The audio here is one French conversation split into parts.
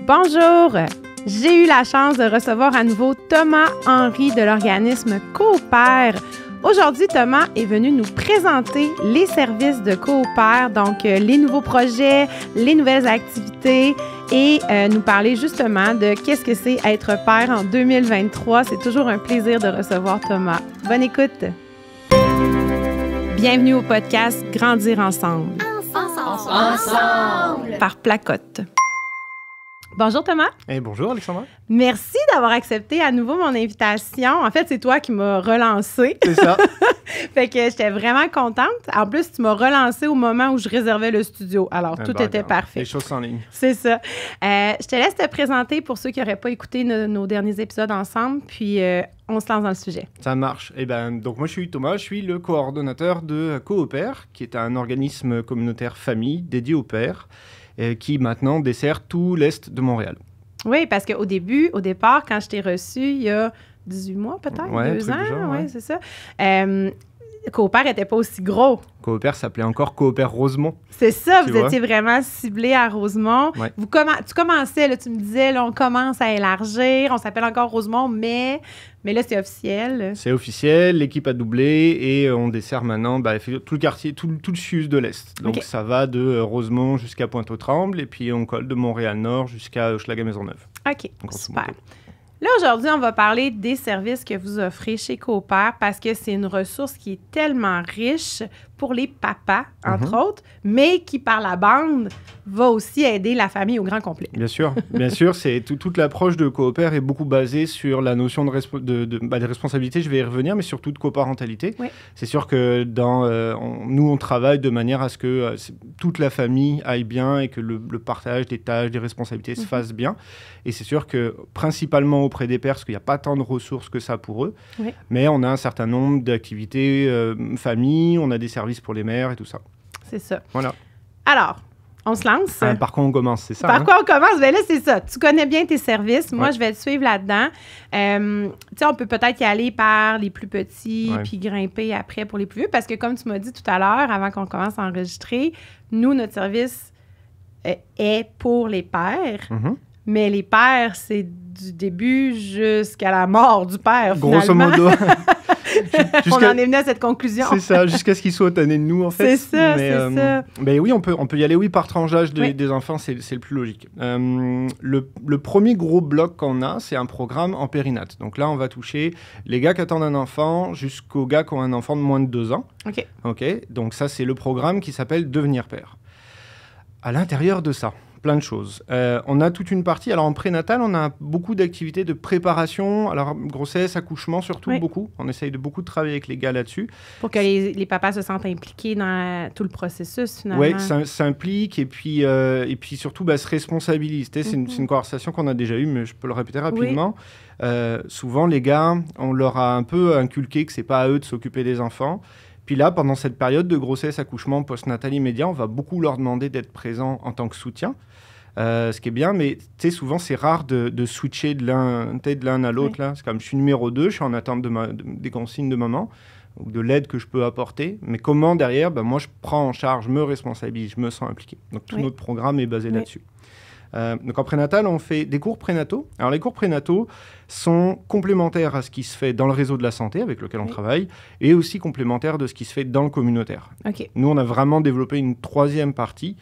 Bonjour! J'ai eu la chance de recevoir à nouveau Thomas Henry de l'organisme Coopère. Aujourd'hui, Thomas est venu nous présenter les services de Coopère, donc les nouveaux projets, les nouvelles activités et nous parler justement de qu'est-ce que c'est être père en 2023. C'est toujours un plaisir de recevoir Thomas. Bonne écoute! Bienvenue au podcast Grandir ensemble. Ensemble! Par Placote. Bonjour Thomas. Bonjour Alexandra. Merci d'avoir accepté à nouveau mon invitation. En fait, c'est toi qui m'as relancée. C'est ça. Fait que j'étais vraiment contente. En plus, tu m'as relancée au moment où je réservais le studio. Alors, tout était parfait. Les choses sont en ligne. C'est ça. Je te laisse te présenter pour ceux qui n'auraient pas écouté nos derniers épisodes ensemble, puis on se lance dans le sujet. Ça marche. Donc moi, je suis Thomas, je suis le coordonnateur de Coopère, qui est un organisme communautaire famille dédié aux pères, qui maintenant dessert tout l'Est de Montréal. Oui, parce qu'au départ, quand je t'ai reçu, il y a 18 mois peut-être, 2 ans, ouais, c'est ça. Coopère n'était pas aussi gros. Coopère s'appelait encore Coopère Rosemont. C'est ça, vous étiez vraiment ciblé à Rosemont. Ouais. Tu commençais, là, tu me disais, là, on commence à élargir, on s'appelle encore Rosemont, mais là, c'est officiel. C'est officiel, l'équipe a doublé et on dessert maintenant tout le quartier, tout le sud de l'Est. Donc ça va de Rosemont jusqu'à Pointe-aux-Trembles et puis on colle de Montréal-Nord jusqu'à Hochelaga-Maisonneuve. OK, super. Là, aujourd'hui, on va parler des services que vous offrez chez Coopère parce que c'est une ressource qui est tellement riche pour les papas, entre autres, mais qui, par la bande, va aussi aider la famille au grand complet. Bien sûr. C'est toute l'approche de Coopère est beaucoup basée sur la notion de responsabilité, je vais y revenir, mais surtout de coparentalité. Oui. C'est sûr que nous, on travaille de manière à ce que toute la famille aille bien et que le partage des tâches, des responsabilités se fasse bien. Et c'est sûr que, principalement auprès des pères, parce qu'il n'y a pas tant de ressources que ça pour eux, mais on a un certain nombre d'activités famille, on a des services pour les mères et tout ça. C'est ça. Voilà. Alors, on se lance. Par quoi on commence, c'est ça? Par quoi on commence? Bien là, c'est ça. Tu connais bien tes services. Moi, je vais te suivre là-dedans. Tu sais, on peut peut-être y aller par les plus petits puis grimper après pour les plus vieux parce que, comme tu m'as dit tout à l'heure, avant qu'on commence à enregistrer, nous, notre service est pour les pères. Mais les pères, c'est du début jusqu'à la mort du père, finalement. Grosso modo. On en est venu à cette conclusion. C'est ça, jusqu'à ce qu'ils soient tannés de nous, en fait. C'est ça, c'est ça. Mais oui, on peut y aller, par tranche d'âge des enfants, c'est le plus logique. Le premier gros bloc qu'on a, c'est un programme en périnate. Donc là, on va toucher les gars qui attendent un enfant jusqu'aux gars qui ont un enfant de moins de 2 ans. OK. Donc ça, c'est le programme qui s'appelle Devenir père. À l'intérieur de ça, plein de choses. On a toute une partie, alors en prénatal, on a beaucoup d'activités de préparation, alors grossesse, accouchement surtout, beaucoup. On essaye de beaucoup travailler avec les gars là-dessus. Pour que les papas se sentent impliqués dans tout le processus, finalement. Oui, ça s'implique et puis surtout se responsabilise. C'est une conversation qu'on a déjà eue, mais je peux le répéter rapidement. Souvent, les gars, on leur a un peu inculqué que c'est pas à eux de s'occuper des enfants. Puis là, pendant cette période de grossesse, accouchement, postnatal immédiat, on va beaucoup leur demander d'être présents en tant que soutien, ce qui est bien, mais souvent, c'est rare de switcher de l'un à l'autre. Là. C'est comme je suis numéro 2, je suis en attente des consignes de maman, ou de l'aide que je peux apporter. Mais comment, derrière, moi, je prends en charge, je me responsabilise, je me sens impliqué. Donc, tout notre programme est basé là-dessus. Donc en prénatal, on fait des cours prénataux. Alors les cours prénataux sont complémentaires à ce qui se fait dans le réseau de la santé avec lequel on travaille et aussi complémentaires de ce qui se fait dans le communautaire. Nous, on a vraiment développé une troisième partie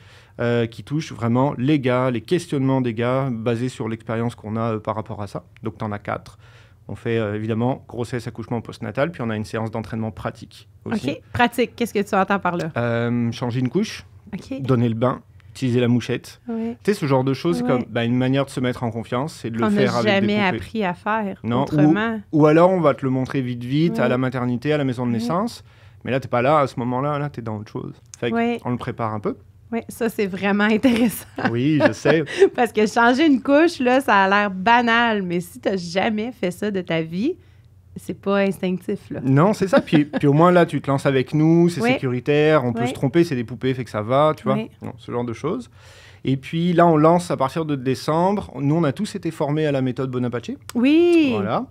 qui touche vraiment les gars, les questionnements des gars basés sur l'expérience qu'on a par rapport à ça. Donc tu en as 4. On fait évidemment grossesse, accouchement, postnatal, puis on a une séance d'entraînement pratique aussi. OK, pratique, qu'est-ce que tu entends par là? Changer une couche, donner le bain, utiliser la mouchette. Tu sais, ce genre de choses, c'est comme une manière de se mettre en confiance, c'est de le faire avec des poupées. On n'a jamais appris à faire autrement. Ou alors, on va te le montrer vite, à la maternité, à la maison de naissance. Mais là, tu n'es pas là à ce moment-là, tu es dans autre chose. Fait qu'on le prépare un peu. Oui, ça, c'est vraiment intéressant. Oui, je sais. Parce que changer une couche, là, ça a l'air banal. Mais si tu n'as jamais fait ça de ta vie, c'est pas instinctif, là. Non, c'est ça. Puis au moins, là, tu te lances avec nous, c'est sécuritaire, on peut se tromper, c'est des poupées, fait que ça va, tu vois. Non, ce genre de choses. Et puis là, on lance à partir de décembre. Nous, on a tous été formés à la méthode Bonaparte. Oui. Voilà.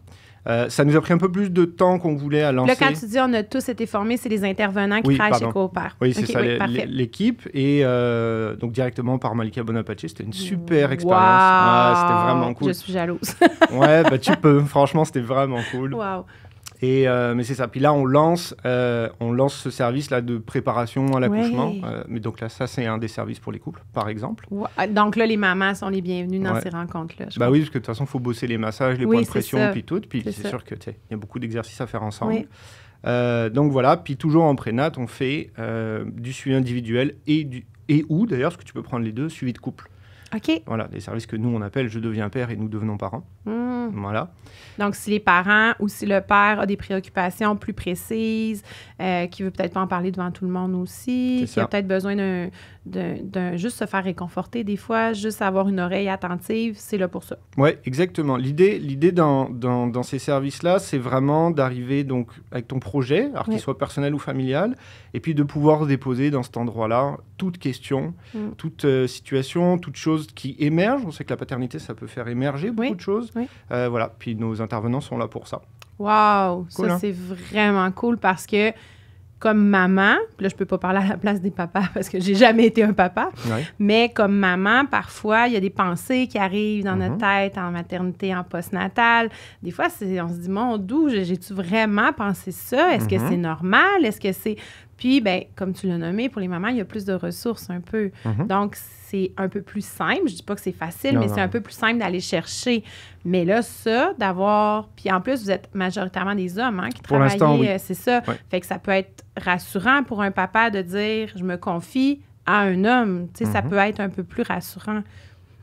Ça nous a pris un peu plus de temps qu'on voulait à lancer. Là, quand tu dis on a tous été formés, c'est les intervenants qui travaillent chez Coopère. Oui, c'est ça, l'équipe. Et donc, directement par Malika Bonaparte. C'était une super expérience. Wow. C'était vraiment cool. Je suis jalouse. Ouais, tu peux. Franchement, c'était vraiment cool. Wow. Et, mais c'est ça. Puis là, on lance ce service-là de préparation à l'accouchement. Mais donc là, ça, c'est un des services pour les couples, par exemple. Wow. Donc là, les mamans sont les bienvenues dans ces rencontres-là. Oui, parce que de toute façon, il faut bosser les massages, les points de pression, puis tout. Puis c'est sûr qu'il y a beaucoup d'exercices à faire ensemble. Oui. Donc voilà. Puis toujours en prénat, on fait du suivi individuel et ou d'ailleurs, parce que tu peux prendre les deux, suivi de couple. OK. Voilà, des services que nous, on appelle « Je deviens père » et « Nous devenons parents ». Voilà. Donc, si les parents ou si le père a des préoccupations plus précises, qui ne veut peut-être pas en parler devant tout le monde aussi, qui a peut-être besoin d'un juste se faire réconforter des fois, juste avoir une oreille attentive, c'est là pour ça. Oui, exactement. L'idée dans ces services-là, c'est vraiment d'arriver donc avec ton projet, alors qu'il soit personnel ou familial, et puis de pouvoir déposer dans cet endroit-là toute question, toute situation, toute chose qui émerge. On sait que la paternité, ça peut faire émerger beaucoup de choses. Oui. Voilà. Puis nos intervenants sont là pour ça. Wow! Cool, ça, c'est vraiment cool parce que comme maman, puis là, je peux pas parler à la place des papas parce que j'ai jamais été un papa, mais comme maman, parfois, il y a des pensées qui arrivent dans notre tête en maternité, en postnatal. Des fois, on se dit, mon Dieu, j'ai-tu vraiment pensé ça? Est-ce que c'est normal? Est-ce que c'est... Puis, bien, comme tu l'as nommé, pour les mamans, il y a plus de ressources un peu. Donc, c'est un peu plus simple. Je dis pas que c'est facile, mais c'est un peu plus simple d'aller chercher. Mais là, ça, d'avoir... Puis en plus, vous êtes majoritairement des hommes qui travaillent. C'est ça. Ouais. Fait que ça peut être rassurant pour un papa de dire « Je me confie à un homme ». Tu sais, ça peut être un peu plus rassurant.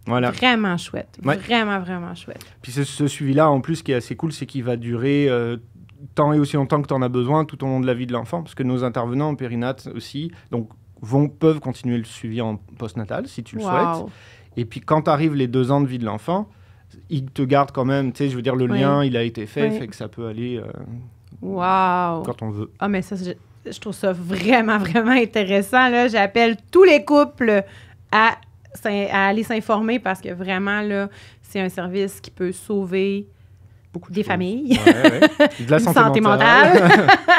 Voilà. Vraiment chouette. Vraiment, vraiment chouette. Puis ce suivi-là, en plus, ce qui est assez cool, c'est qu'il va durer... tant et aussi longtemps que tu en as besoin tout au long de la vie de l'enfant, parce que nos intervenants en périnat aussi donc, peuvent continuer le suivi en postnatal, si tu le souhaites. Et puis, quand t'arrives les 2 ans de vie de l'enfant, ils te gardent quand même, tu sais, je veux dire, le lien, il a été fait, fait que ça peut aller quand on veut. Ah, mais ça, je trouve ça vraiment, vraiment intéressant, là. J'appelle tous les couples à aller s'informer parce que vraiment, là, c'est un service qui peut sauver des familles, de la santé mentale.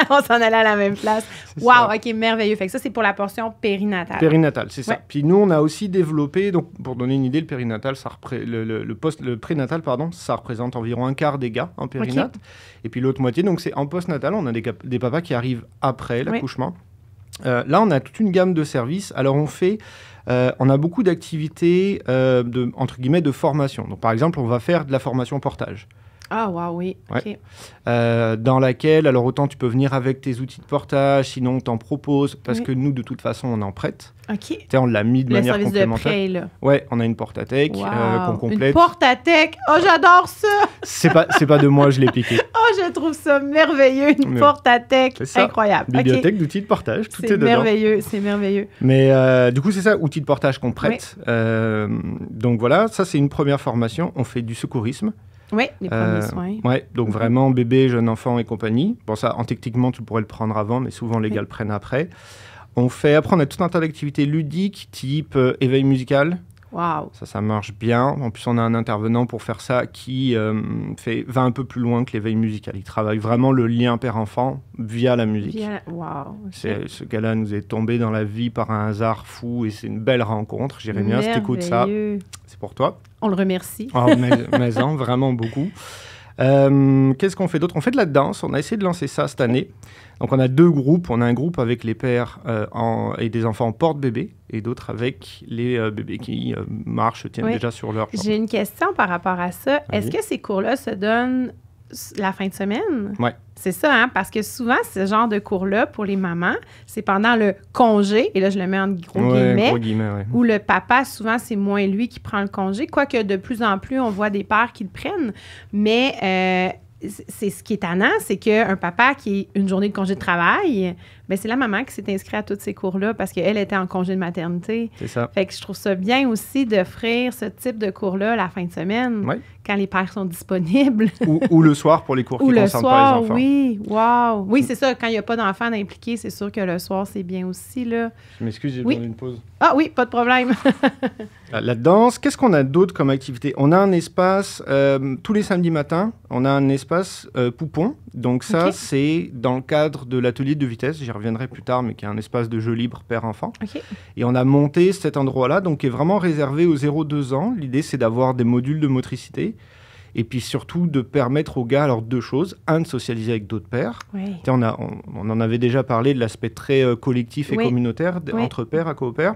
On s'en allait à la même place. Wow, OK, merveilleux. Fait que ça, c'est pour la portion périnatale. Périnatale, c'est ça. Puis nous, on a aussi développé, donc pour donner une idée, le périnatale, le prénatal, pardon, ça représente environ un quart des gars en périnat. Et puis l'autre moitié, donc c'est en postnatal, on a des papas qui arrivent après l'accouchement. Là, on a toute une gamme de services. Alors, on a beaucoup d'activités, entre guillemets, de formation. Donc, par exemple, on va faire de la formation portage. Ah, wow, oui, OK. Dans laquelle, alors autant tu peux venir avec tes outils de portage, sinon on t'en propose, parce que nous, de toute façon, on en prête. OK. On l'a mis de manière complémentaire. Le service de prêt, là. Ouais, on a une porte-à-tech qu'on complète. Une porte-à-tech! Oh, j'adore ça! C'est pas de moi, je l'ai piqué. Oh, je trouve ça merveilleux, une porte-à-tech. Incroyable. Bibliothèque d'outils de portage, tout est dedans. C'est merveilleeux. Mais du coup, c'est ça, outils de portage qu'on prête. Donc voilà, ça, c'est une première formation. On fait du secourisme. Oui, les premiers soins. Oui, donc vraiment bébé, jeune enfant et compagnie. Bon, ça, techniquement, tu pourrais le prendre avant, mais souvent, les gars le prennent après. Après, on a tout un tas d'activités ludiques, type éveil musical. Wow. Ça marche bien. En plus, on a un intervenant pour faire ça qui va un peu plus loin que l'éveil musical. Il travaille vraiment le lien père-enfant via la musique. Wow. Ce gars-là nous est tombé dans la vie par un hasard fou et c'est une belle rencontre. Jérémia, si t'écoutes ça, c'est pour toi. On le remercie. Oh, mais vraiment beaucoup. Qu'est-ce qu'on fait d'autre? On fait de la danse. On a essayé de lancer ça cette année. Donc, on a 2 groupes. On a un groupe avec les pères et des enfants en porte-bébé et d'autres avec les bébés qui marchent, tiennent déjà sur leur jambe. J'ai une question par rapport à ça. Oui. Est-ce que ces cours-là se donnent la fin de semaine? Oui. C'est ça, hein? Parce que souvent, ce genre de cours-là, pour les mamans, c'est pendant le congé, et là, je le mets en gros guillemets, où le papa, souvent, c'est moins lui qui prend le congé, quoique de plus en plus, on voit des pères qui le prennent, mais c'est ce qui est tannant, c'est qu'un papa qui a une journée de congé de travail, bien, c'est la maman qui s'est inscrite à tous ces cours-là parce qu'elle était en congé de maternité. C'est ça. Fait que je trouve ça bien aussi d'offrir ce type de cours-là la fin de semaine, quand les pères sont disponibles. Ou le soir pour les cours qui ne concernent pas les enfants. Oui, wow. Oui, c'est ça. Quand il n'y a pas d'enfants d'impliquer, c'est sûr que le soir, c'est bien aussi, là. Je m'excuse, j'ai besoin d'une pause. Ah oui, pas de problème. La danse, qu'est-ce qu'on a d'autre comme activité? On a un espace, tous les samedis matins, on a un espace poupon. Donc ça, c'est dans le cadre de l'atelier de vitesse, j'y reviendrai plus tard, mais qui est un espace de jeu libre père-enfant. Et on a monté cet endroit-là, donc qui est vraiment réservé aux 0-2 ans. L'idée, c'est d'avoir des modules de motricité. Et puis surtout de permettre aux gars, alors 2 choses. Un, de socialiser avec d'autres pères. On en avait déjà parlé de l'aspect très collectif et communautaire entre pères à coopères.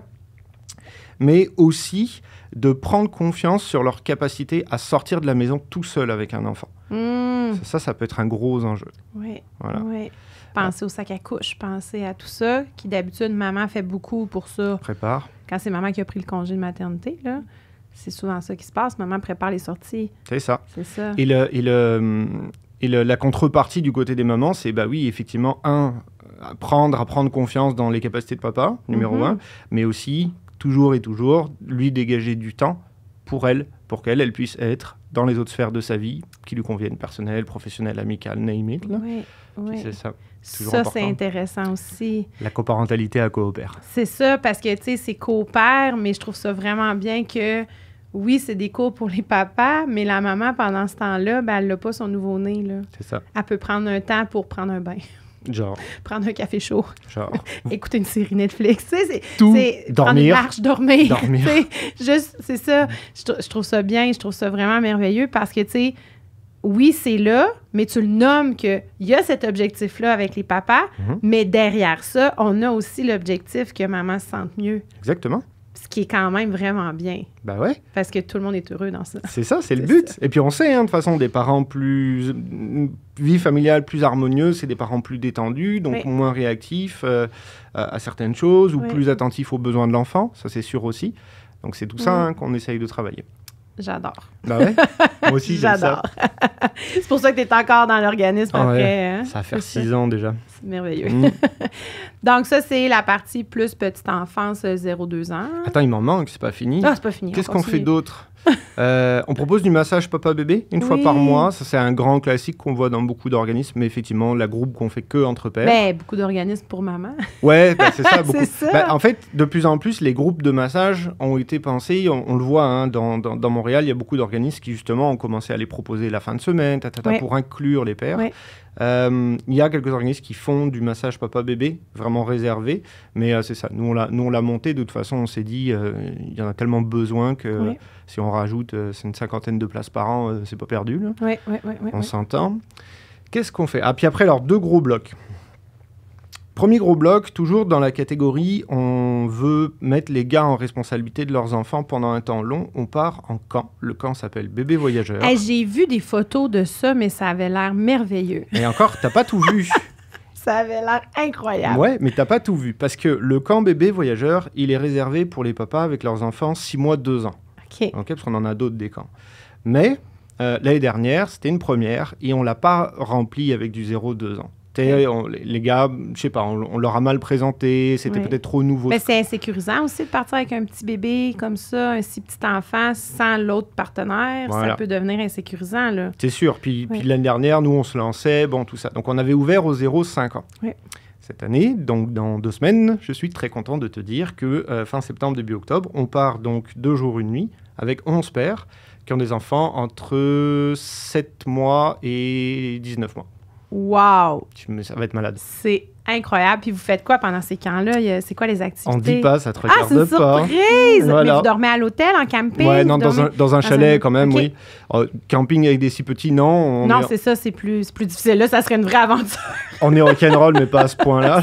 Mais aussi de prendre confiance sur leur capacité à sortir de la maison tout seul avec un enfant. Ça peut être un gros enjeu. Voilà. Penser au sac à couche, penser à tout ça, qui d'habitude, maman fait beaucoup pour ça. Prépare. Quand c'est maman qui a pris le congé de maternité, là, c'est souvent ça qui se passe. Maman prépare les sorties. C'est ça. C'est ça. Et la contrepartie du côté des mamans, c'est, oui, effectivement, apprendre à prendre confiance dans les capacités de papa, numéro 1, mais aussi, toujours et toujours, lui dégager du temps pour elle, pour qu'elle puisse être dans les autres sphères de sa vie qui lui conviennent, personnelles, professionnelles, amicales, name it. Oui. C'est ça. Ça, c'est intéressant aussi. La coparentalité à coopère. C'est ça, parce que, tu sais, c'est coopère, mais je trouve ça vraiment bien que, oui, c'est des cours pour les papas, mais la maman, pendant ce temps-là, elle n'a pas son nouveau-né, là. C'est ça. Elle peut prendre un temps pour prendre un bain. Genre. Prendre un café chaud. Genre. Écouter une série Netflix. C'est dormir. Prendre une marche, dormir. Dormir. Juste, c'est ça. Je trouve ça bien, je trouve ça vraiment merveilleux parce que, tu sais, oui, c'est là, mais tu le nommes qu'il y a cet objectif-là avec les papas, mais derrière ça, on a aussi l'objectif que maman se sente mieux. Exactement. Ce qui est quand même vraiment bien. Ben ouais. Parce que tout le monde est heureux dans ça. C'est ça, c'est le but. Ça. Et puis on sait, de toute façon, des parents plus... vie familiale plus harmonieuse, c'est des parents plus détendus, donc moins réactifs à certaines choses, ou plus attentifs aux besoins de l'enfant, ça c'est sûr aussi. Donc c'est tout ça qu'on essaye de travailler. J'adore. Ben ouais, moi aussi j'aime ça. C'est pour ça que tu es encore dans l'organisme après. Hein? Ça va faire 6 ans déjà. C'est merveilleux. Donc ça, c'est la partie plus petite enfance, 0-2 ans. Attends, il m'en manque, c'est pas fini. Ah, c'est pas fini. Qu'est-ce qu'on fait d'autre? On propose du massage papa-bébé une fois par mois. Ça, c'est un grand classique qu'on voit dans beaucoup d'organismes, mais effectivement, la groupe qu'on fait que entre pères. Beaucoup d'organismes pour maman. Ouais, c'est ça. Beaucoup. C'est ça. En fait, de plus en plus, les groupes de massage ont été pensés, on le voit dans Montréal, il y a beaucoup d'organismes qui justement ont commencé à les proposer la fin de semaine, pour inclure les pères. Il y a quelques organismes qui font du massage papa-bébé, vraiment réservé, mais c'est ça. Nous, on l'a monté, de toute façon, on s'est dit, il y en a tellement besoin que si on rajoute c'est une 50aine de places par an, c'est pas perdu. Là. On s'entend. Qu'est-ce qu'on fait? Puis après, alors, 2 gros blocs. Premier gros bloc, toujours dans la catégorie, on veut mettre les gars en responsabilité de leurs enfants pendant un temps long. On part en camp. Le camp s'appelle Bébé Voyageur. J'ai vu des photos de ça, mais ça avait l'air merveilleux. Et encore, t'as pas tout vu. Ça avait l'air incroyable. Ouais, mais t'as pas tout vu. Parce que le camp Bébé Voyageur, il est réservé pour les papas avec leurs enfants 6 mois, 2 ans. OK, parce qu'on en a d'autres des camps. Mais l'année dernière, c'était une première et on l'a pas rempli avec du 0-2 ans. Les gars, je sais pas, on leur a mal présenté, c'était peut-être trop nouveau. Mais c'est insécurisant aussi de partir avec un petit bébé comme ça, un si petit enfant, sans l'autre partenaire. Voilà. Ça peut devenir insécurisant, là. C'est sûr. Puis l'année dernière, nous, on se lançait, tout ça. Donc, on avait ouvert aux 0-5 ans. Cette année, donc dans 2 semaines, je suis très content de te dire que fin septembre, début octobre, on part donc 2 jours, 1 nuit, avec 11 pères qui ont des enfants entre 7 mois et 19 mois. Wow! Ça va être malade. C'est incroyable. Puis vous faites quoi pendant ces camps-là? C'est quoi les activités? On dit pas, ça te regarde pas. C'est une surprise! Voilà. Mais vous dormez à l'hôtel, en camping? Ouais, non, dans un chalet quand même, oui. Camping avec des si petits, non. C'est ça, c'est plus difficile. Là, ça serait une vraie aventure. On est rock'n'roll, mais pas à ce point-là.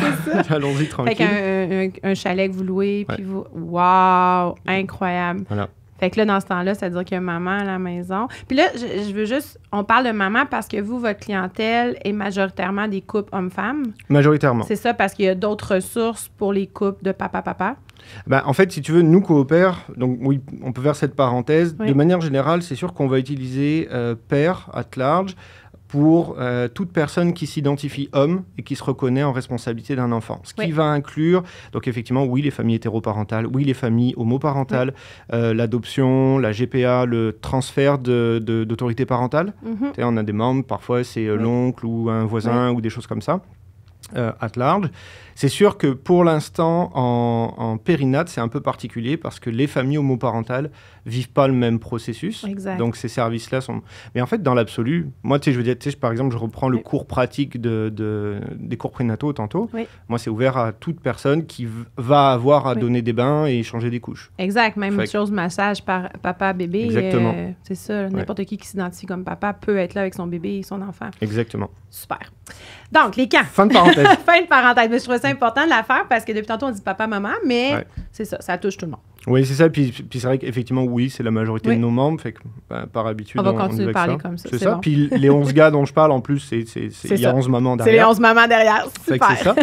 Allons-y tranquille. Fait qu'un chalet que vous louez, puis vous... Wow! Incroyable. Voilà. Fait que là, dans ce temps-là, c'est-à-dire qu'il y a maman à la maison. Puis là, je veux juste... On parle de maman parce que vous, votre clientèle est majoritairement des couples hommes-femmes. Majoritairement. C'est ça, parce qu'il y a d'autres ressources pour les couples de papa-papa. En fait, si tu veux, nous coopère. Donc oui, on peut faire cette parenthèse. De manière générale, c'est sûr qu'on va utiliser père at large. pour toute personne qui s'identifie homme et qui se reconnaît en responsabilité d'un enfant. Ce qui va inclure, donc effectivement, oui, les familles hétéroparentales, oui, les familles homoparentales, l'adoption, la GPA, le transfert d'autorité parentale. On a des membres, parfois c'est l'oncle ou un voisin ou des choses comme ça. At large. C'est sûr que pour l'instant, en périnate, c'est un peu particulier parce que les familles homoparentales vivent pas le même processus. Exact. Donc ces services-là sont... Mais en fait, dans l'absolu, moi, je veux dire, par exemple, je reprends le cours pratique des cours prénataux tantôt. Moi, c'est ouvert à toute personne qui va avoir à donner des bains et changer des couches. Exact. Même chose, massage par papa, bébé. Exactement. C'est ça. N'importe qui s'identifie comme papa peut être là avec son bébé et son enfant. Exactement. Super. Donc, les camps. Fin de parenthèse. Fin de parenthèse. Mais je trouvais ça important de la faire parce que depuis tantôt, on dit papa, maman, mais c'est ça, ça touche tout le monde. Oui, c'est ça. Puis c'est vrai qu'effectivement, oui, c'est la majorité de nos membres. Fait que, par habitude, on va continuer de parler comme ça. C'est ça. Bon. Puis les 11 gars dont je parle, en plus, il y a 11 mamans derrière. C'est les 11 mamans derrière. Super. C'est ça.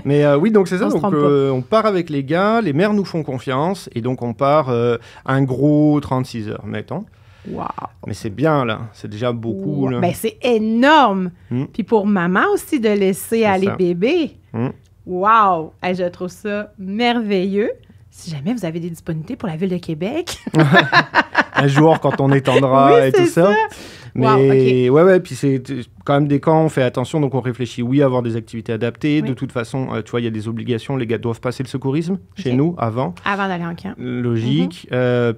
Mais oui, donc c'est ça. Donc, on part avec les gars. Les mères nous font confiance. Et donc, on part un gros 36 heures, mettons. Wow. Mais c'est bien, là. C'est déjà beaucoup. Là. Ben, c'est énorme. Puis pour maman aussi, de laisser aller bébé. Wow! Je trouve ça merveilleux. Si jamais vous avez des disponibilités pour la Ville de Québec. Un jour, quand on étendra et tout ça. Mais ouais, puis c'est quand même des camps, on fait attention, donc on réfléchit, à avoir des activités adaptées. De toute façon, tu vois, il y a des obligations, les gars doivent passer le secourisme chez nous avant. Avant d'aller en camp. Logique.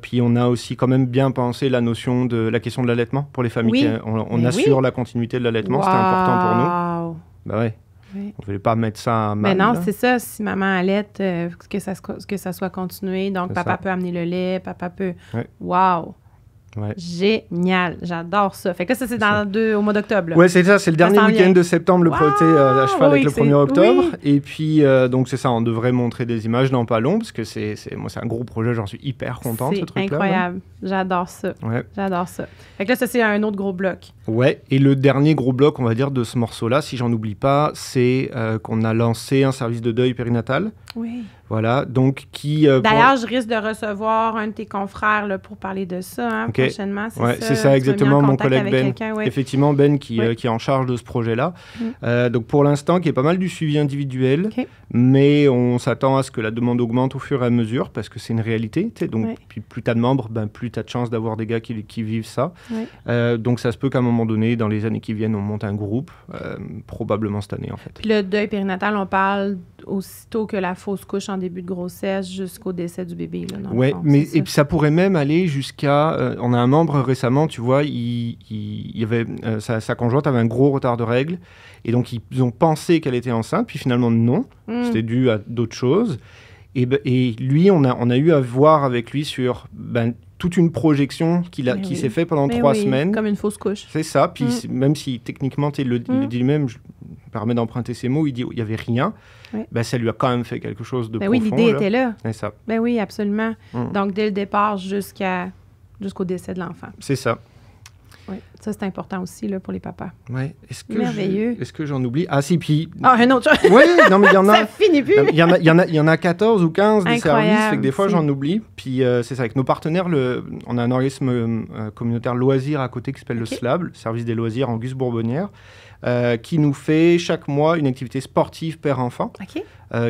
Puis on a aussi quand même bien pensé la notion de la question de l'allaitement pour les familles. On assure la continuité de l'allaitement, c'était important pour nous. Bah ouais. On ne voulait pas mettre ça à mal. Mais non, c'est ça. Si maman allaite, que ça soit continué. Donc, papa peut amener le lait, papa peut... Wow! Ouais. Génial, j'adore ça. Fait que ça, c'est au mois d'octobre. Oui, c'est ça, c'est le dernier week-end de septembre, à cheval avec le 1er octobre. Et puis, donc c'est ça, on devrait montrer des images dans pas long, parce que moi, c'est un gros projet, j'en suis hyper content, ce truc-là. C'est incroyable, j'adore ça. J'adore ça. Fait que là, ça, c'est un autre gros bloc. Ouais, et le dernier gros bloc, on va dire, de ce morceau-là, si j'en oublie pas, c'est qu'on a lancé un service de deuil périnatal. Oui. Voilà, donc qui... D'ailleurs, je risque de recevoir un de tes confrères là, pour parler de ça prochainement. C'est ça, exactement, mon collègue Ben. Effectivement, Ben qui est en charge de ce projet-là. Donc pour l'instant, qui est pas mal du suivi individuel, mais on s'attend à ce que la demande augmente au fur et à mesure, parce que c'est une réalité. Donc puis plus tu as de membres, plus tu as de chances d'avoir des gars qui vivent ça. Donc ça se peut qu'à un moment donné, dans les années qui viennent, on monte un groupe, probablement cette année en fait. Puis le deuil périnatal, on parle aussitôt que la fausse couche en début de grossesse jusqu'au décès du bébé. Oui, mais et puis ça pourrait même aller jusqu'à... on a un membre récemment, tu vois, il avait, sa conjointe avait un gros retard de règles, et donc ils ont pensé qu'elle était enceinte, puis finalement non, c'était dû à d'autres choses. Et lui, on a eu à voir avec lui sur toute une projection qui s'est faite pendant 3 semaines. Comme une fausse couche. C'est ça, puis même si techniquement, il le dit lui-même, je me permets d'emprunter ses mots, il dit il n'y avait rien. Ça lui a quand même fait quelque chose de profond. Oui, l'idée était là. C'est ça. Oui, absolument. Donc, dès le départ jusqu'au décès de l'enfant. C'est ça. Oui, ça, c'est important aussi là, pour les papas. Oui. Merveilleux. Est-ce que j'en oublie? Ah, si, puis... un autre chose. Oui, non, mais il y en a... Ça finit plus. Il y en a 14 ou 15 des services, fait que des fois, j'en oublie. Puis c'est ça, avec nos partenaires, on a un organisme communautaire loisirs à côté qui s'appelle le SLAB, le service des loisirs en Gus-Bourbonnière, qui nous fait chaque mois une activité sportive père-enfant,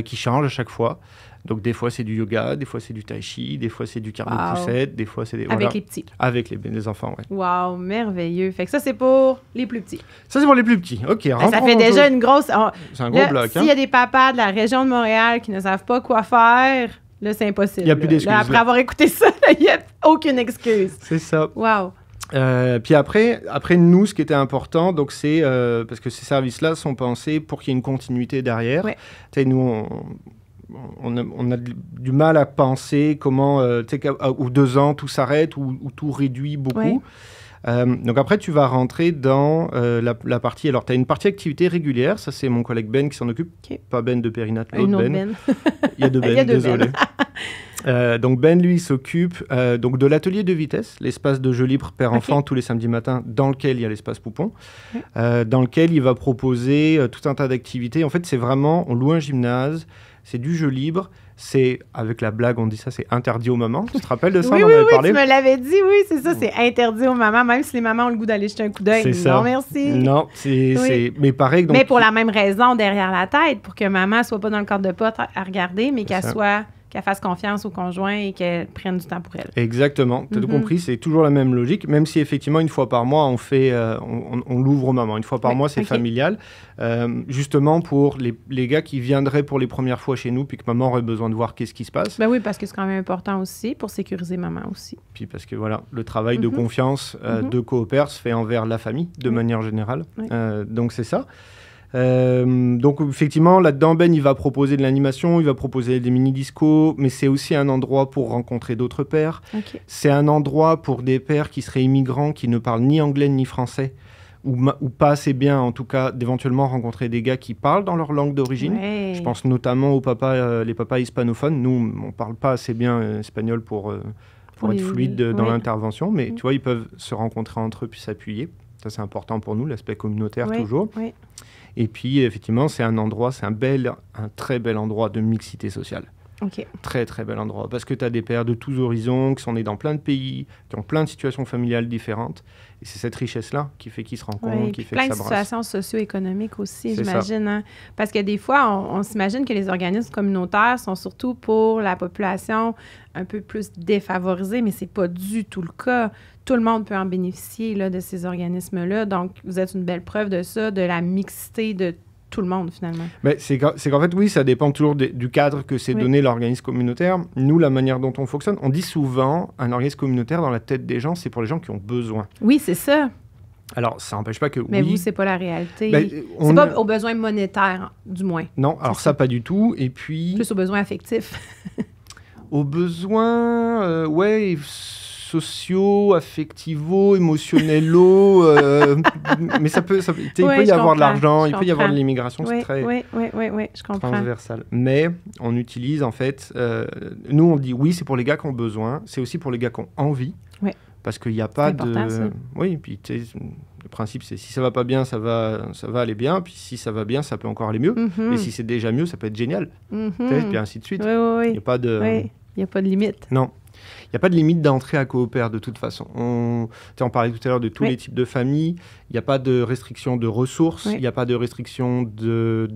qui change à chaque fois. Donc, des fois, c'est du yoga, des fois, c'est du tai chi, des fois, c'est du cardio-poussette, des fois, c'est des... Avec les petits. Avec les enfants, oui. Wow, merveilleux. Fait que ça, c'est pour les plus petits. Ça, c'est pour les plus petits. OK, ça fait déjà une grosse... C'est un gros bloc. S'il y a des papas de la région de Montréal qui ne savent pas quoi faire, là, c'est impossible. Il n'y a plus d'excuses. Après avoir écouté ça, il n'y a aucune excuse. C'est ça. Wow. Puis après, nous, ce qui était important, donc c'est... parce que ces services-là sont pensés pour qu'il y ait une continuité derrière. Tu sais, nous, on a du mal à penser comment, ou 2 ans, tout s'arrête ou tout réduit beaucoup. Donc après, tu vas rentrer dans la partie... Alors, tu as une partie activité régulière. Ça, c'est mon collègue Ben qui s'en occupe. Pas Ben de Périnate, l'autre Ben. Il y a 2 Ben, désolé. Donc Ben, lui, s'occupe donc de l'atelier de vitesse, l'espace de jeu libre père-enfant tous les samedis matins, dans lequel il y a l'espace poupon, dans lequel il va proposer tout un tas d'activités. En fait, c'est vraiment... On loue un gymnase, c'est du jeu libre, c'est, avec la blague, on dit ça, c'est interdit aux mamans. Tu te rappelles de ça? Oui, on en oui, avait oui, parlé. tu me l'avais dit, oui, c'est ça, c'est interdit aux mamans, même si les mamans ont le goût d'aller jeter un coup d'œil. C'est ça. Non, merci. Non, mais pareil. Donc, mais pour la même raison, derrière la tête, pour que maman soit pas dans le cadre de pote à regarder, mais qu'elle fasse confiance au conjoint et qu'elle prenne du temps pour elle. Exactement. Tu as tout compris, c'est toujours la même logique, même si effectivement, une fois par mois, on l'ouvre aux mamans. Une fois par mois, c'est familial. Justement pour les gars qui viendraient pour les premières fois chez nous, puis que maman aurait besoin de voir qu'est-ce qui se passe. Ben oui, parce que c'est quand même important aussi, pour sécuriser maman aussi. Puis parce que voilà, le travail de confiance de Coopère se fait envers la famille, de manière générale. Donc c'est ça. Donc effectivement, là-dedans, Ben, il va proposer de l'animation, il va proposer des mini-discos, mais c'est aussi un endroit pour rencontrer d'autres pères. C'est un endroit pour des pères qui seraient immigrants, qui ne parlent ni anglais ni français, ou pas assez bien, en tout cas, d'éventuellement rencontrer des gars qui parlent dans leur langue d'origine. Je pense notamment aux papas, les papas hispanophones. Nous, on ne parle pas assez bien espagnol pour être fluide dans l'intervention, mais tu vois, ils peuvent se rencontrer entre eux puis s'appuyer. Ça, c'est important pour nous, l'aspect communautaire toujours. Et puis, effectivement, c'est un endroit, c'est un très bel endroit de mixité sociale. Très, très bel endroit. Parce que tu as des pères de tous horizons, qui sont nés dans plein de pays, qui ont plein de situations familiales différentes. Et c'est cette richesse-là qui fait qu'ils se rencontrent, qui fait que ça brasse. Plein de situations socio-économiques aussi, j'imagine. Hein? Parce que des fois, on s'imagine que les organismes communautaires sont surtout pour la population un peu plus défavorisée, mais c'est pas du tout le cas. Tout le monde peut en bénéficier là, de ces organismes-là. Donc, vous êtes une belle preuve de ça, de la mixité de tout le monde, finalement. Mais c'est qu'en fait, oui, ça dépend toujours du cadre que s'est donné l'organisme communautaire. Nous, la manière dont on fonctionne, on dit souvent, un organisme communautaire, dans la tête des gens, c'est pour les gens qui ont besoin. Oui, c'est ça. Alors, ça n'empêche pas que Mais vous, c'est pas la réalité. C'est pas aux besoins monétaires, du moins. Non, alors ça, pas du tout. Et puis... Plus aux besoins affectifs. Aux besoins, sociaux, affectivo, émotionnello, mais il peut y avoir de l'argent, il peut y avoir de l'immigration, c'est très je comprends. transversal. Mais on utilise en fait, nous on dit oui, c'est pour les gars qui ont besoin, c'est aussi pour les gars qui ont envie, parce qu'il n'y a pas de... Ça. Oui, puis le principe c'est si ça va pas bien, ça va aller bien, puis si ça va bien, ça peut encore aller mieux, et si c'est déjà mieux, ça peut être génial, puis ainsi de suite. Il n'y a pas de... Il n'y a pas de limite. Non. Il n'y a pas de limite d'entrée à Coopère de toute façon. On parlait tout à l'heure de tous les types de familles. Il n'y a pas de restriction de ressources. Il n'y a pas de restriction de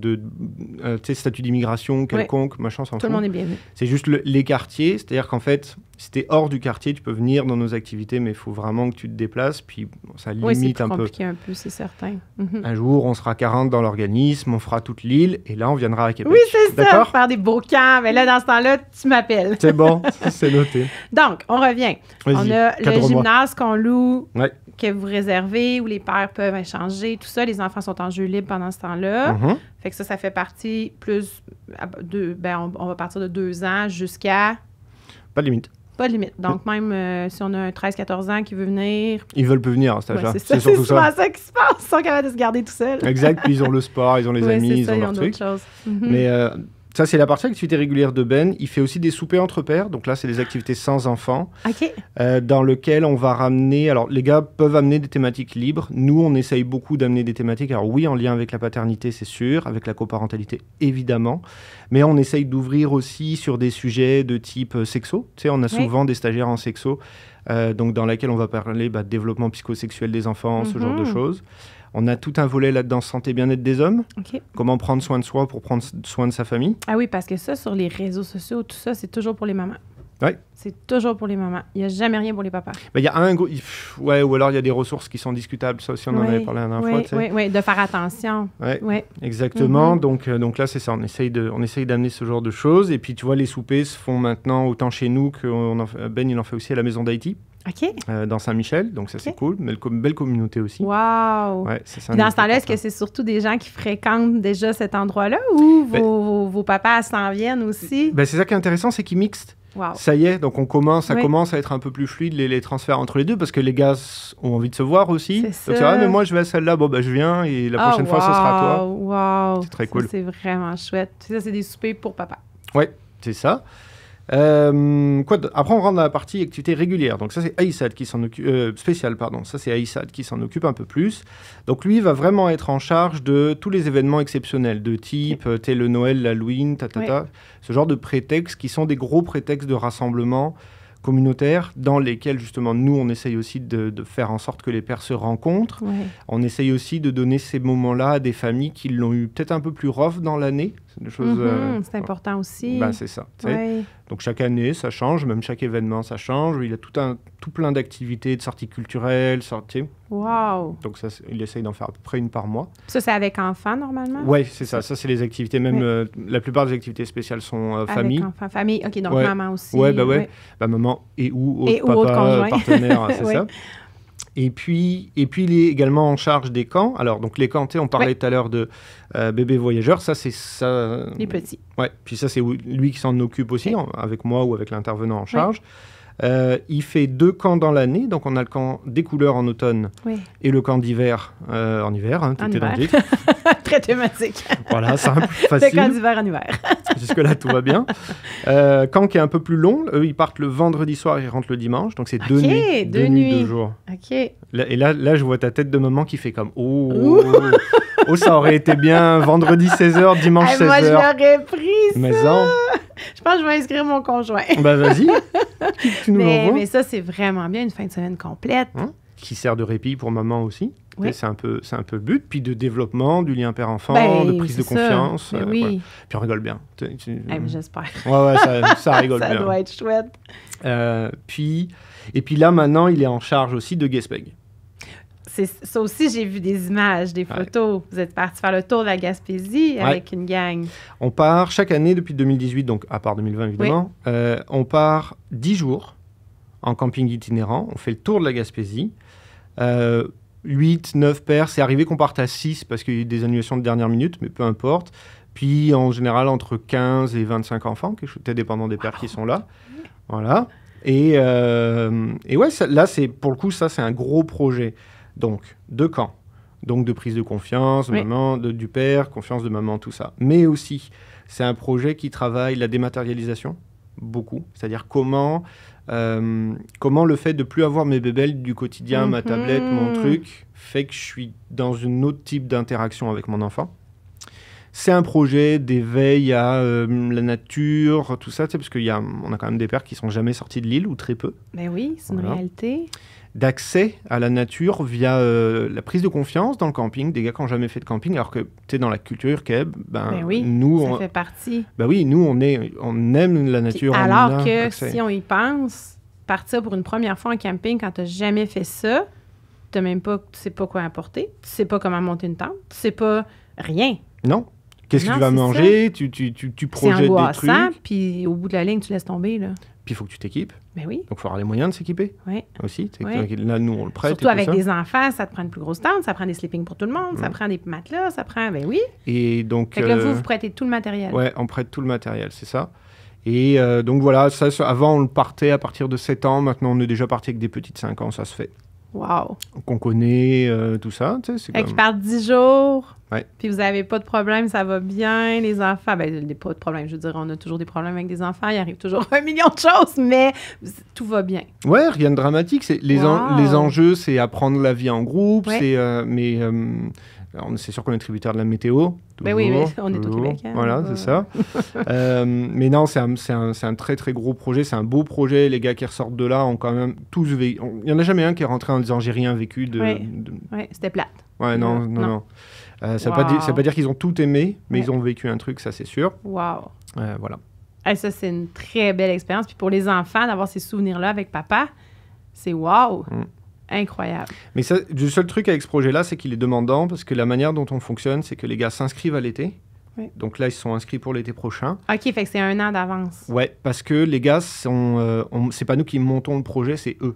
statut d'immigration quelconque, machin, s'en fout. Tout le monde est bienvenu. C'est juste les quartiers. C'est-à-dire qu'en fait, si tu es hors du quartier, tu peux venir dans nos activités, mais il faut vraiment que tu te déplaces. Puis ça limite un peu. C'est compliqué un peu, c'est certain. Un jour, on sera 40 dans l'organisme, on fera toute l'île, et là, on viendra à Québec. Oui, c'est ça, faire des beaux camps. Mais là, dans ce temps-là, tu m'appelles. C'est bon, c'est noté. Donc, on revient. On a le gymnase qu'on loue, que vous réservez, où les pères peuvent échanger, tout ça. Les enfants sont en jeu libre pendant ce temps-là. Fait que ça fait partie plus... on va partir de 2 ans jusqu'à... Pas de limite. Pas de limite. Donc, même si on a un 13-14 ans qui veut venir... Ils veulent plus venir, en stage. C'est surtout ça qui se passe. Ils sont capables de se garder tout seuls. Exact. Puis ils ont le sport, ils ont les amis, ils ont leurs trucs. Mais ça, c'est la partie activité régulière de Ben. Il fait aussi des soupers entre pairs. Donc là, c'est des activités sans enfants. Dans lesquelles on va ramener... Alors, les gars peuvent amener des thématiques libres. Nous, on essaye beaucoup d'amener des thématiques. Alors oui, en lien avec la paternité, c'est sûr. Avec la coparentalité, évidemment. Mais on essaye d'ouvrir aussi sur des sujets de type sexo. Tu sais, on a souvent des stagiaires en sexo. Donc dans laquelle on va parler de développement psychosexuel des enfants, ce genre de choses. On a tout un volet là-dedans, santé bien-être des hommes. Comment prendre soin de soi pour prendre soin de sa famille. Ah oui, parce que ça, sur les réseaux sociaux, tout ça, c'est toujours pour les mamans. Ouais. C'est toujours pour les mamans. Il n'y a jamais rien pour les papas. Il y a un... ou alors il y a des ressources qui sont discutables. Ça aussi, on en avait parlé la dernière fois. Oui, de faire attention. Oui, exactement. Donc là, c'est ça. On essaye d'amener ce genre de choses. Et puis, tu vois, les soupers se font maintenant autant chez nous que Ben, il en fait aussi à la maison d'Haïti. Dans Saint-Michel, donc ça c'est cool, mais une belle communauté aussi. Wow! Ouais, dans ce temps-là, est-ce que c'est surtout des gens qui fréquentent déjà cet endroit-là ou vos papas s'en viennent aussi? C'est ça qui est intéressant, c'est qu'ils mixent. Wow. Ça y est, donc ça commence à être un peu plus fluide les transferts entre les deux parce que les gars ont envie de se voir aussi. C'est ça. Donc c'est vrai, mais moi je vais à celle-là, je viens et la prochaine fois ce sera toi. Wow! C'est très cool. C'est vraiment chouette. Ça, c'est des soupers pour papa. Ouais, c'est ça. Après, on rentre dans la partie activité régulière. Donc ça, c'est Aïssad qui s'en occupe, spécial, pardon. Ça, c'est Aïssad qui s'en occupe un peu plus. Donc lui, il va vraiment être en charge de tous les événements exceptionnels, de type le Noël, l'Halloween, ce genre de prétextes qui sont des gros prétextes de rassemblement communautaire dans lesquels, justement, nous, on essaye aussi de faire en sorte que les pères se rencontrent. Ouais. On essaye aussi de donner ces moments-là à des familles qui l'ont eu peut-être un peu plus rough dans l'année. C'est des choses... c'est important aussi. C'est ça. Ouais. Donc, chaque année, ça change. Même chaque événement, ça change. Il y a tout plein d'activités, de sorties culturelles, sorties. Wow! Donc, ça, il essaye d'en faire à peu près une par mois. Ça, c'est avec enfants, normalement? Oui, c'est ça. Ça, c'est les activités. Même la plupart des activités spéciales sont famille. Avec enfants, famille. OK, donc maman aussi. Ouais. Maman et ou autre papa, partenaire, c'est ça. Et puis, il est également en charge des camps. Alors, donc, les camps, on parlait tout à l'heure de bébés voyageurs. Ça, c'est ça. Les petits. Ouais. Puis ça, c'est lui qui s'en occupe aussi, avec moi ou avec l'intervenant en charge. Il fait 2 camps dans l'année. Donc, on a le camp des couleurs en automne et le camp d'hiver en hiver. Hein, en hiver. Très thématique. Voilà, simple, facile. Le camp d'hiver en hiver. Jusque-là, tout va bien. Camp qui est un peu plus long. Eux, ils partent le vendredi soir et ils rentrent le dimanche. Donc, c'est 2 nuits. 2 nuits, 2 jours. OK. Et là, je vois ta tête de maman qui fait comme « Oh, ça aurait été bien. Vendredi 16h, dimanche 16h. » Moi, je l'aurais pris, ça. Mais non. Je pense que je vais inscrire mon conjoint. Bah, vas-y. Tu nous l'envoies. Mais ça, c'est vraiment bien, une fin de semaine complète. Qui sert de répit pour maman aussi. Oui. C'est un peu le but. Puis de développement, du lien père-enfant, de prise de confiance. Oui. Voilà. Puis on rigole bien. J'espère. Ouais, ça rigole bien. Ça doit être chouette. Et puis là, maintenant, il est en charge aussi de Gaspé. Ça aussi, j'ai vu des images, des photos. Vous êtes parti faire le tour de la Gaspésie avec une gang. On part chaque année depuis 2018, donc à part 2020 évidemment, on part 10 jours en camping itinérant. On fait le tour de la Gaspésie. 8, 9 pères. C'est arrivé qu'on parte à 6 parce qu'il y a eu des annulations de dernière minute, mais peu importe. Puis en général, entre 15 et 25 enfants, quelque chose, dépendant des pères qui sont là. Voilà. Et ouais, là, pour le coup, ça, c'est un gros projet. Donc, 2 camps. Donc, de prise de confiance de maman, du père, confiance de maman, tout ça. Mais aussi, c'est un projet qui travaille la dématérialisation, beaucoup. C'est-à-dire comment le fait de plus avoir mes bébelles du quotidien, ma tablette, mon truc, fait que je suis dans un autre type d'interaction avec mon enfant. C'est un projet d'éveil à la nature, tout ça, parce qu'on a quand même des pères qui ne sont jamais sortis de l'île, ou très peu. Ben oui, c'est une réalité. D'accès à la nature via la prise de confiance dans le camping, des gars qui n'ont jamais fait de camping, alors que tu es dans la culture, Keb, nous... ça fait partie. Ben oui, nous, on aime la nature. Puis alors que si on y pense, partir pour une première fois en camping quand tu n'as jamais fait ça, tu sais pas quoi apporter, tu sais pas comment monter une tente, tu sais pas rien. Non. Qu'est-ce que tu vas manger? Tu projettes des trucs. Puis au bout de la ligne, tu laisses tomber, là. Puis il faut que tu t'équipes. Ben oui. Donc il faut avoir les moyens de s'équiper. Oui. Aussi. Là, nous, on le prête. Surtout avec des enfants, ça te prend une plus grosse tente, ça prend des sleeping pour tout le monde, ça prend des matelas, ça prend... Ben oui. Et donc... Fait que là, vous prêtez tout le matériel. Ouais, on prête tout le matériel, c'est ça. Et donc voilà, ça, avant, on le partait à partir de 7 ans. Maintenant, on est déjà parti avec des petits de 5 ans, ça se fait. Wow. Qu'on connaît, tout ça. Tu sais, fait qu'ils partent 10 jours. Ouais. Puis vous n'avez pas de problème, ça va bien, les enfants. Ben, pas de problème. Je veux dire, on a toujours des problèmes avec des enfants. Il arrive toujours 1 million de choses, mais tout va bien. Ouais, rien de dramatique. Les enjeux, c'est apprendre la vie en groupe. Ouais. C'est sûr qu'on est tributaire de la météo. Ben oui, mais on est au Québec. Hein, voilà, c'est ça. Mais non, c'est un très, très gros projet. C'est un beau projet. Les gars qui ressortent de là ont quand même tous vécu. Il n'y en a jamais un qui est rentré en disant « j'ai rien vécu de... » Oui, c'était plate. Ouais, non. Ça ne veut pas dire qu'ils ont tout aimé, mais ils ont vécu un truc, ça c'est sûr. Wow. Voilà. Et ça, c'est une très belle expérience. Puis pour les enfants, d'avoir ces souvenirs-là avec papa, c'est wow. Incroyable. Mais ça, le seul truc avec ce projet-là, c'est qu'il est demandant parce que la manière dont on fonctionne, c'est que les gars s'inscrivent à l'été. Oui. Donc là, ils sont inscrits pour l'été prochain. OK, fait que c'est 1 an d'avance. Ouais, parce que les gars, c'est pas nous qui montons le projet, c'est eux.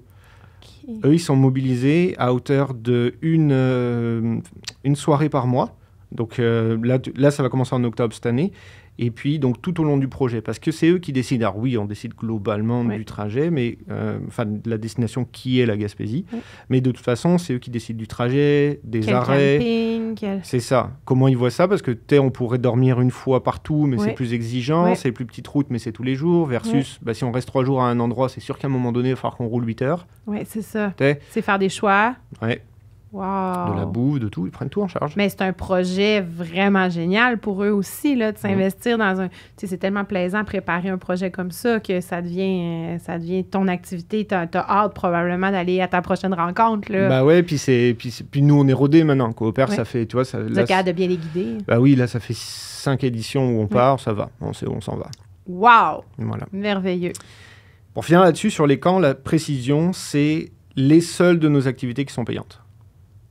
Eux, ils sont mobilisés à hauteur de une soirée par mois. Donc là, ça va commencer en octobre cette année. Et puis, donc, tout au long du projet, parce que c'est eux qui décident. Alors oui, on décide globalement du trajet, mais de la destination qui est la Gaspésie. Oui. Mais de toute façon, c'est eux qui décident du trajet, des arrêts. Camping, C'est ça. Comment ils voient ça? Parce que on pourrait dormir une fois partout, mais c'est plus exigeant. C'est plus petite route, mais c'est tous les jours. Versus, si on reste 3 jours à un endroit, c'est sûr qu'à un moment donné, il va falloir qu'on roule 8 heures. Oui, c'est ça. C'est faire des choix. Oui. Wow. De la bouffe, de tout, ils prennent tout en charge. Mais c'est un projet vraiment génial pour eux aussi, là, de s'investir dans un... Tu sais, c'est tellement plaisant de préparer un projet comme ça que ça devient ton activité. T'as hâte probablement d'aller à ta prochaine rencontre, là. Bah ouais, puis nous, on est rodés maintenant. Coopère, ça fait, tu vois... Ça, vous êtes capable de bien les guider. Bah oui, là, ça fait 5 éditions où on part, ça va. On sait où on s'en va. Wow! Voilà. Merveilleux. Pour finir là-dessus, sur les camps, la précision, c'est les seules de nos activités qui sont payantes.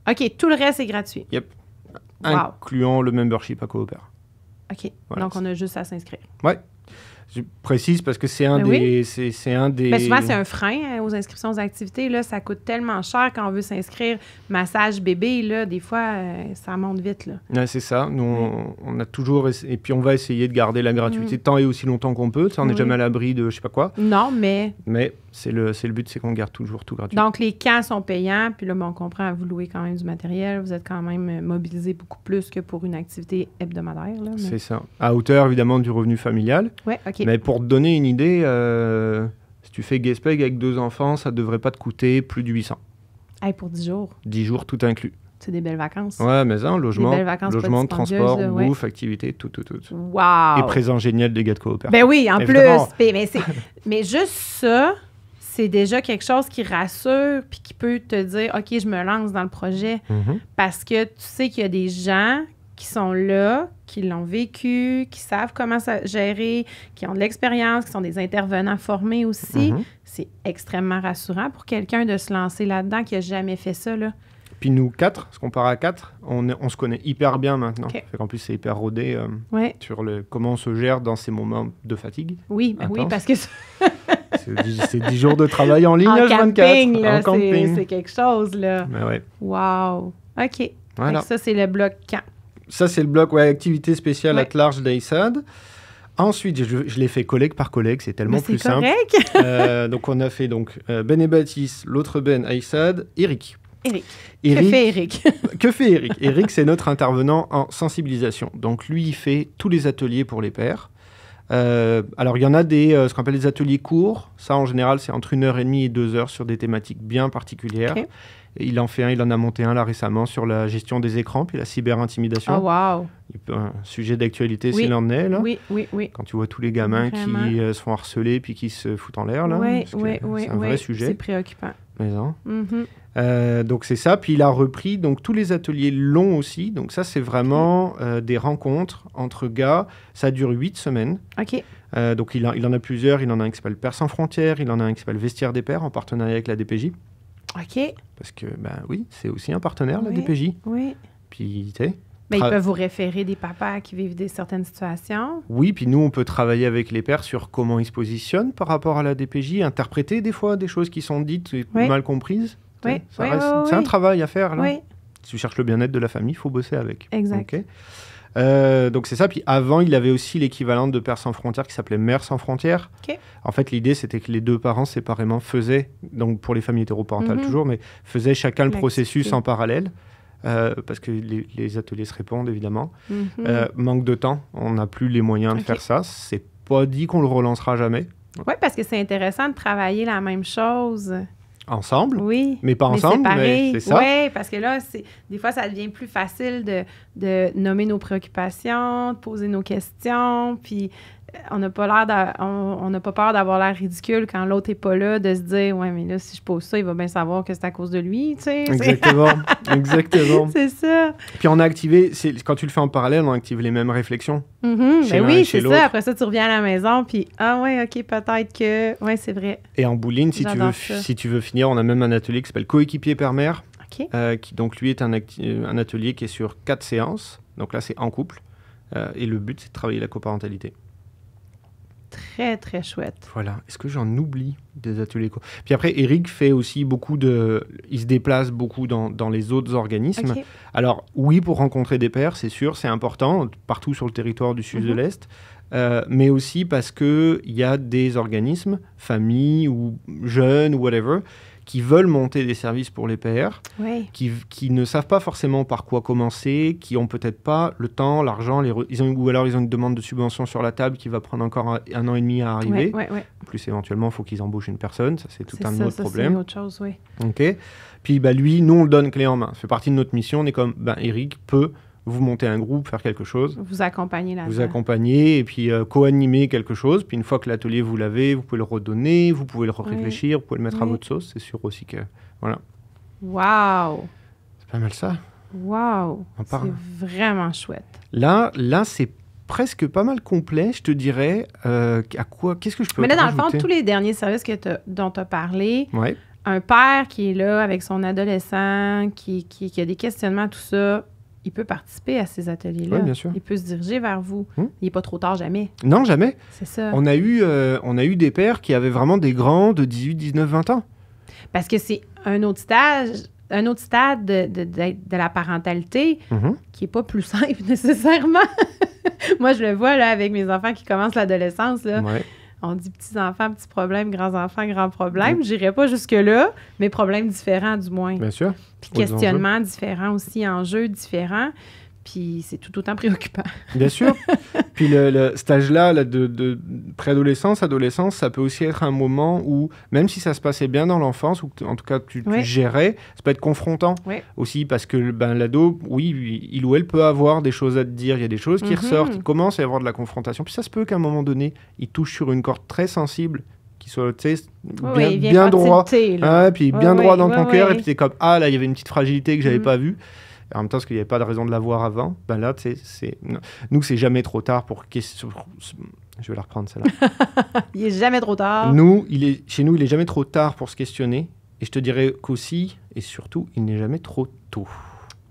OK, tout le reste est gratuit. Yep. Incluant le membership à Coopère. OK, voilà. Donc on a juste à s'inscrire. Ouais. Je précise parce que c'est un des... C'est un des... Mais souvent, c'est un frein aux inscriptions aux activités. Là, ça coûte tellement cher quand on veut s'inscrire. Massage bébé, là, des fois, ça monte vite. Là. Ouais, c'est ça. Nous, on a toujours... Et puis, on va essayer de garder la gratuité tant et aussi longtemps qu'on peut. Ça, on n'est jamais à l'abri de je sais pas quoi. Non, mais... Mais c'est le but, c'est qu'on garde toujours tout gratuit. Donc, les camps sont payants. Puis là, on comprend, vous louez quand même du matériel. Vous êtes quand même mobilisé beaucoup plus que pour une activité hebdomadaire. Là, mais... C'est ça. À hauteur, évidemment, du revenu familial. Oui, OK. Mais pour te donner une idée, si tu fais Gaspé avec 2 enfants, ça ne devrait pas te coûter plus de 800. Hey, pour 10 jours. 10 jours, tout inclus. C'est des belles vacances. Ouais, mais logement, transport, là, bouffe, activité, tout. Wow! Et présent génial des gars de Coopère. Ben oui, en évidemment. Plus. Mais juste ça, c'est déjà quelque chose qui rassure puis qui peut te dire, OK, je me lance dans le projet. Parce que tu sais qu'il y a des gens qui sont là, qui l'ont vécu, qui savent comment ça gérer, qui ont de l'expérience, qui sont des intervenants formés aussi. C'est extrêmement rassurant pour quelqu'un de se lancer là-dedans qui n'a jamais fait ça, là. Puis nous, 4, parce qu'on part à 4, on se connaît hyper bien maintenant. Okay. Fait qu'en plus, c'est hyper rodé sur comment on se gère dans ces moments de fatigue. Oui, parce que... c'est 10 jours de travail en ligne, en camping, là, en camping. C'est quelque chose, là. Mais ouais. Wow! OK. Voilà. Ça, c'est le bloc camp. Ça, c'est le bloc activité spéciale at large d'AISAD. Ensuite, je l'ai fait collègue par collègue, c'est tellement plus simple. Donc, on a fait Ben et Baptiste, l'autre Ben, AISAD, Eric. Que fait Eric? Que fait Eric? Eric, c'est notre intervenant en sensibilisation. Donc, lui, il fait tous les ateliers pour les pères. Alors, il y en a ce qu'on appelle des ateliers courts. Ça, en général, c'est entre 1h30 et 2 heures sur des thématiques bien particulières. Okay. Il en a monté un là récemment sur la gestion des écrans puis la cyber-intimidation. Oh, wow! Un sujet d'actualité s'il en est, là. Oui. Quand tu vois tous les gamins qui se font harceler puis qui se foutent en l'air, là. C'est un vrai sujet. C'est préoccupant. Mais non. Donc, c'est ça. Puis, il a repris tous les ateliers longs aussi. Donc, ça, c'est vraiment des rencontres entre gars. Ça dure 8 semaines. OK. Donc, il en a plusieurs. Il en a un qui s'appelle Pères sans frontières. Il en a un qui s'appelle Vestiaire des pères en partenariat avec la DPJ. OK. Parce que, oui, c'est aussi un partenaire, la DPJ. Oui. Puis, tu sais... Mais ils peuvent vous référer des papas qui vivent certaines situations. Oui, puis nous, on peut travailler avec les pères sur comment ils se positionnent par rapport à la DPJ, interpréter des fois des choses qui sont dites et mal comprises. Oui. C'est un travail à faire, là. Oui. Si tu cherches le bien-être de la famille, il faut bosser avec. Exact. Okay. Donc, c'est ça. Puis avant, il avait aussi l'équivalent de Pères sans frontières qui s'appelait Mères sans frontières. Okay. En fait, l'idée, c'était que les 2 parents séparément faisaient, donc pour les familles hétéroparentales toujours, mais faisaient chacun le processus en parallèle. Parce que les ateliers se répondent, évidemment. Manque de temps, on n'a plus les moyens de faire ça. C'est pas dit qu'on le relancera jamais. Oui, parce que c'est intéressant de travailler la même chose. Ensemble, oui, mais pas ensemble, mais c'est ça. Oui, parce que là, des fois, ça devient plus facile de nommer nos préoccupations, de poser nos questions, puis on n'a pas peur d'avoir l'air ridicule quand l'autre n'est pas là, de se dire « Ouais, mais là, si je pose ça, il va bien savoir que c'est à cause de lui, tu sais. » Exactement. C'est ça. Puis on a activé, quand tu le fais en parallèle, on active les mêmes réflexions. Ben oui, c'est ça. Après ça, tu reviens à la maison, puis « Ah ouais, OK, peut-être que... » Ouais, c'est vrai. Et en bouline, si tu veux finir, on a même un atelier qui s'appelle Coéquipier Père-Mère, qui donc lui est un atelier qui est sur 4 séances. Donc là, c'est en couple. Et le but, c'est de travailler la coparentalité. très, très chouette. Voilà. Est-ce que j'en oublie des ateliers co? Puis après, Eric fait aussi beaucoup de... Il se déplace beaucoup dans les autres organismes. OK. Alors, oui, pour rencontrer des pairs, c'est sûr, c'est important, partout sur le territoire du sud de l'Est, mais aussi parce qu'il y a des organismes, familles ou jeunes ou whatever, qui veulent monter des services pour les pairs, Oui. qui ne savent pas forcément par quoi commencer, qui n'ont peut-être pas le temps, l'argent, ou alors ils ont une demande de subvention sur la table qui va prendre encore un an et demi à arriver. Oui. En plus, éventuellement, il faut qu'ils embauchent une personne. Ça, c'est tout un autre Ça, problème. c'est autre chose, oui. OK. Puis, lui, nous, on le donne clé en main. Ça fait partie de notre mission. On est comme, Eric peut vous monter un groupe, faire quelque chose. Vous accompagnez là-dedans. Vous accompagner et puis co-animer quelque chose. Puis, une fois que l'atelier, vous l'avez, vous pouvez le redonner, vous pouvez le réfléchir, vous pouvez le mettre à votre sauce. C'est sûr aussi que... Voilà. Wow! C'est pas mal ça. Wow! C'est vraiment chouette. Là, c'est presque pas mal complet, je te dirais. Qu'est-ce que je peux rajouter? Mais là, dans le fond, tous les derniers services dont tu as parlé, un père qui est là avec son adolescent, qui a des questionnements, tout ça, il peut participer à ces ateliers-là. Oui, bien sûr. Il peut se diriger vers vous. Il n'est pas trop tard, jamais. Non, jamais. C'est ça. On a eu des pères qui avaient vraiment des grands de 18, 19, 20 ans. Parce que c'est un autre stade de la parentalité qui n'est pas plus simple nécessairement. Moi, je le vois là, avec mes enfants qui commencent l'adolescence. Là. Ouais. On dit petits-enfants, petits problèmes, grands-enfants, grands problèmes. Je n'irai pas jusque-là, mais problèmes différents du moins. Bien sûr. Puis questionnements différents aussi, enjeux différents. Puis c'est tout autant préoccupant. Bien sûr. Puis cet âge-là de préadolescence, adolescence, ça peut aussi être un moment où, même si ça se passait bien dans l'enfance, ou en tout cas tu gérais, ça peut être confrontant aussi, parce que l'ado, oui, il ou elle peut avoir des choses à te dire, il y a des choses qui ressortent, il commence à y avoir de la confrontation. Puis ça se peut qu'à un moment donné, il touche sur une corde très sensible, qui soit bien droit, puis bien droit dans ton cœur, et puis t'es comme, ah là, il y avait une petite fragilité que j'avais pas vue. En même temps, parce qu'il n'y avait pas de raison de l'avoir avant, là, nous, c'est jamais trop tard pour... Je vais la reprendre, celle-là. Il est jamais trop tard. Chez nous, il est jamais trop tard pour se questionner. Et je te dirais qu'aussi, et surtout, il n'est jamais trop tôt.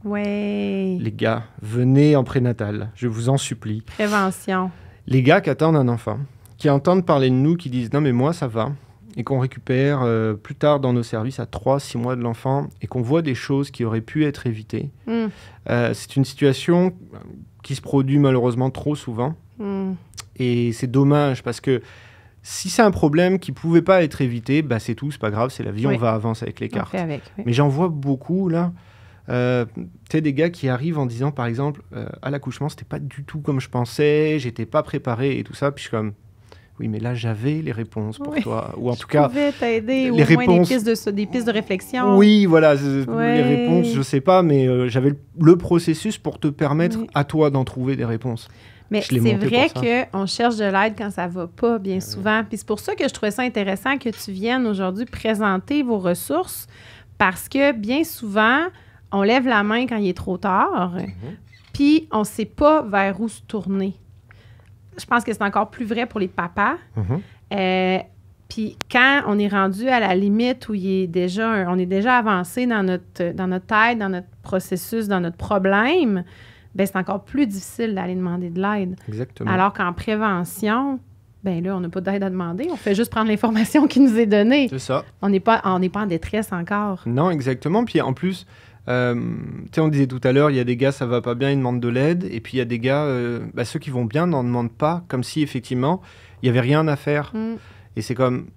Ouais. Les gars, venez en prénatal, je vous en supplie. Prévention. Les gars qui attendent un enfant, qui entendent parler de nous, qui disent « Non, mais moi, ça va », et qu'on récupère plus tard dans nos services à 3-6 mois de l'enfant, et qu'on voit des choses qui auraient pu être évitées. C'est une situation qui se produit malheureusement trop souvent. Et c'est dommage, parce que si c'est un problème qui ne pouvait pas être évité, c'est tout, c'est pas grave, c'est la vie, on va avancer avec les cartes. Mais j'en vois beaucoup, là. Tu sais, des gars qui arrivent en disant, par exemple, à l'accouchement, c'était pas du tout comme je pensais, j'étais pas préparé et tout ça, puis je suis comme... Oui, mais là, j'avais les réponses pour toi. Ou en tout cas, pouvais t'aider, les réponses... des pistes de réflexion. Oui, voilà. Les réponses, je ne sais pas, mais j'avais le processus pour te permettre à toi d'en trouver des réponses. Mais c'est vrai qu'on cherche de l'aide quand ça ne va pas, bien souvent. Puis c'est pour ça que je trouvais ça intéressant que tu viennes aujourd'hui présenter vos ressources, parce que bien souvent, on lève la main quand il est trop tard, puis on ne sait pas vers où se tourner. Je pense que c'est encore plus vrai pour les papas. Puis quand on est rendu à la limite où on est déjà avancé dans notre tête, dans notre processus, dans notre problème, c'est encore plus difficile d'aller demander de l'aide. Exactement. Alors qu'en prévention, là, on n'a pas d'aide à demander. On fait juste prendre l'information qui nous est donnée. C'est ça. On n'est pas en détresse encore. Non, exactement. Puis en plus... on disait tout à l'heure, il y a des gars, ça va pas bien, ils demandent de l'aide. Et puis il y a des gars, ceux qui vont bien n'en demandent pas, comme si effectivement, il n'y avait rien à faire. Et c'est comme...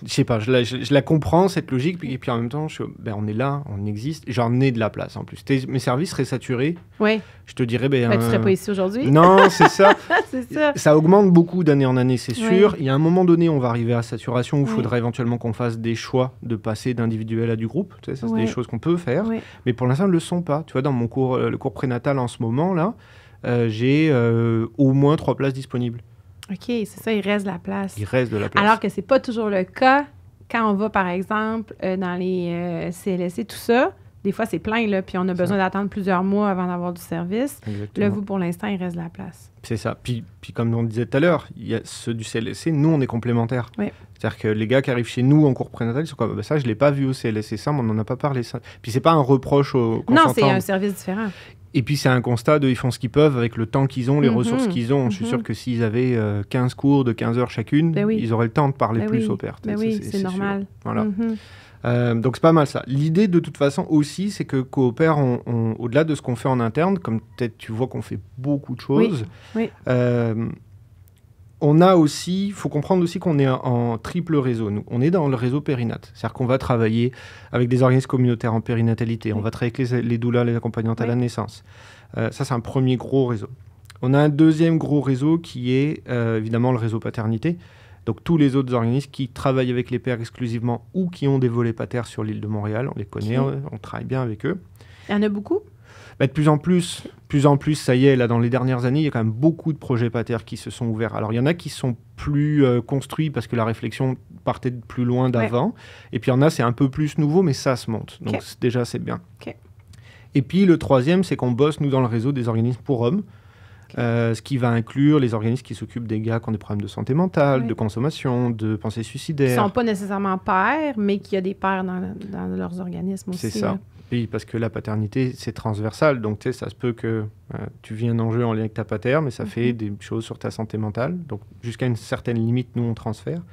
Je sais pas, je la comprends, cette logique. Et puis en même temps, on est là, on existe. J'en ai de la place en plus. Mes services seraient saturés. Oui. Je te dirais... tu serais pas ici aujourd'hui. Non, c'est ça. C'est ça. Ça augmente beaucoup d'année en année, c'est sûr. Il y a un moment donné, on va arriver à saturation où il faudra éventuellement qu'on fasse des choix de passer d'individuel à du groupe. Tu sais, ça, c'est des choses qu'on peut faire. Mais pour l'instant, elles ne le sont pas. Tu vois, dans mon cours, le cours prénatal en ce moment, là, j'ai au moins 3 places disponibles. OK, c'est ça, il reste de la place. Il reste de la place. Alors que c'est pas toujours le cas quand on va, par exemple, dans les CLSC, tout ça. Des fois, c'est plein, là, puis on a besoin d'attendre plusieurs mois avant d'avoir du service. Exactement. Là, vous, pour l'instant, il reste de la place. C'est ça. Puis comme on disait tout à l'heure, il y a ceux du CLSC, nous, on est complémentaires. Oui. C'est-à-dire que les gars qui arrivent chez nous en cours prénatal, ils sont comme, ça, je ne l'ai pas vu au CLSC, ça, mais on n'en a pas parlé. Ça. Puis c'est pas un reproche aux consentants. Non, c'est un service différent. Et puis, c'est un constat ils font ce qu'ils peuvent avec le temps qu'ils ont, les ressources qu'ils ont. Je suis sûr que s'ils avaient 15 cours de 15 heures chacune, ils auraient le temps de parler plus aux pères. C'est normal. Voilà. Donc, c'est pas mal ça. L'idée, de toute façon, aussi, c'est que Coopère, au-delà de ce qu'on fait en interne, comme peut-être tu vois qu'on fait beaucoup de choses, on a aussi, il faut comprendre aussi qu'on est en triple réseau. Nous, on est dans le réseau périnat. C'est-à-dire qu'on va travailler avec des organismes communautaires en périnatalité. On va travailler avec les doulas, les accompagnantes à la naissance. Ça, c'est un premier gros réseau. On a un deuxième gros réseau qui est évidemment le réseau paternité. Donc, tous les autres organismes qui travaillent avec les pères exclusivement ou qui ont des volets pater sur l'île de Montréal. On les connaît, on travaille bien avec eux. Il y en a beaucoup? De plus en plus, ça y est, là, dans les dernières années, il y a quand même beaucoup de projets pater qui se sont ouverts. Alors, il y en a qui sont plus construits parce que la réflexion partait de plus loin d'avant. Et puis, il y en a, c'est un peu plus nouveau, mais ça se monte. Donc, déjà, c'est bien. Et puis, le troisième, c'est qu'on bosse, nous, dans le réseau des organismes pour hommes. Ce qui va inclure les organismes qui s'occupent des gars qui ont des problèmes de santé mentale, de consommation, de pensée suicidaire. Qui ne sont pas nécessairement pères, mais qu'il y a des pères dans leurs organismes aussi. C'est ça. Oui, parce que la paternité, c'est transversal. Donc, tu sais, ça se peut que tu vis un enjeu en lien avec ta pater, mais ça fait des choses sur ta santé mentale. Donc, jusqu'à une certaine limite, nous, on transfère.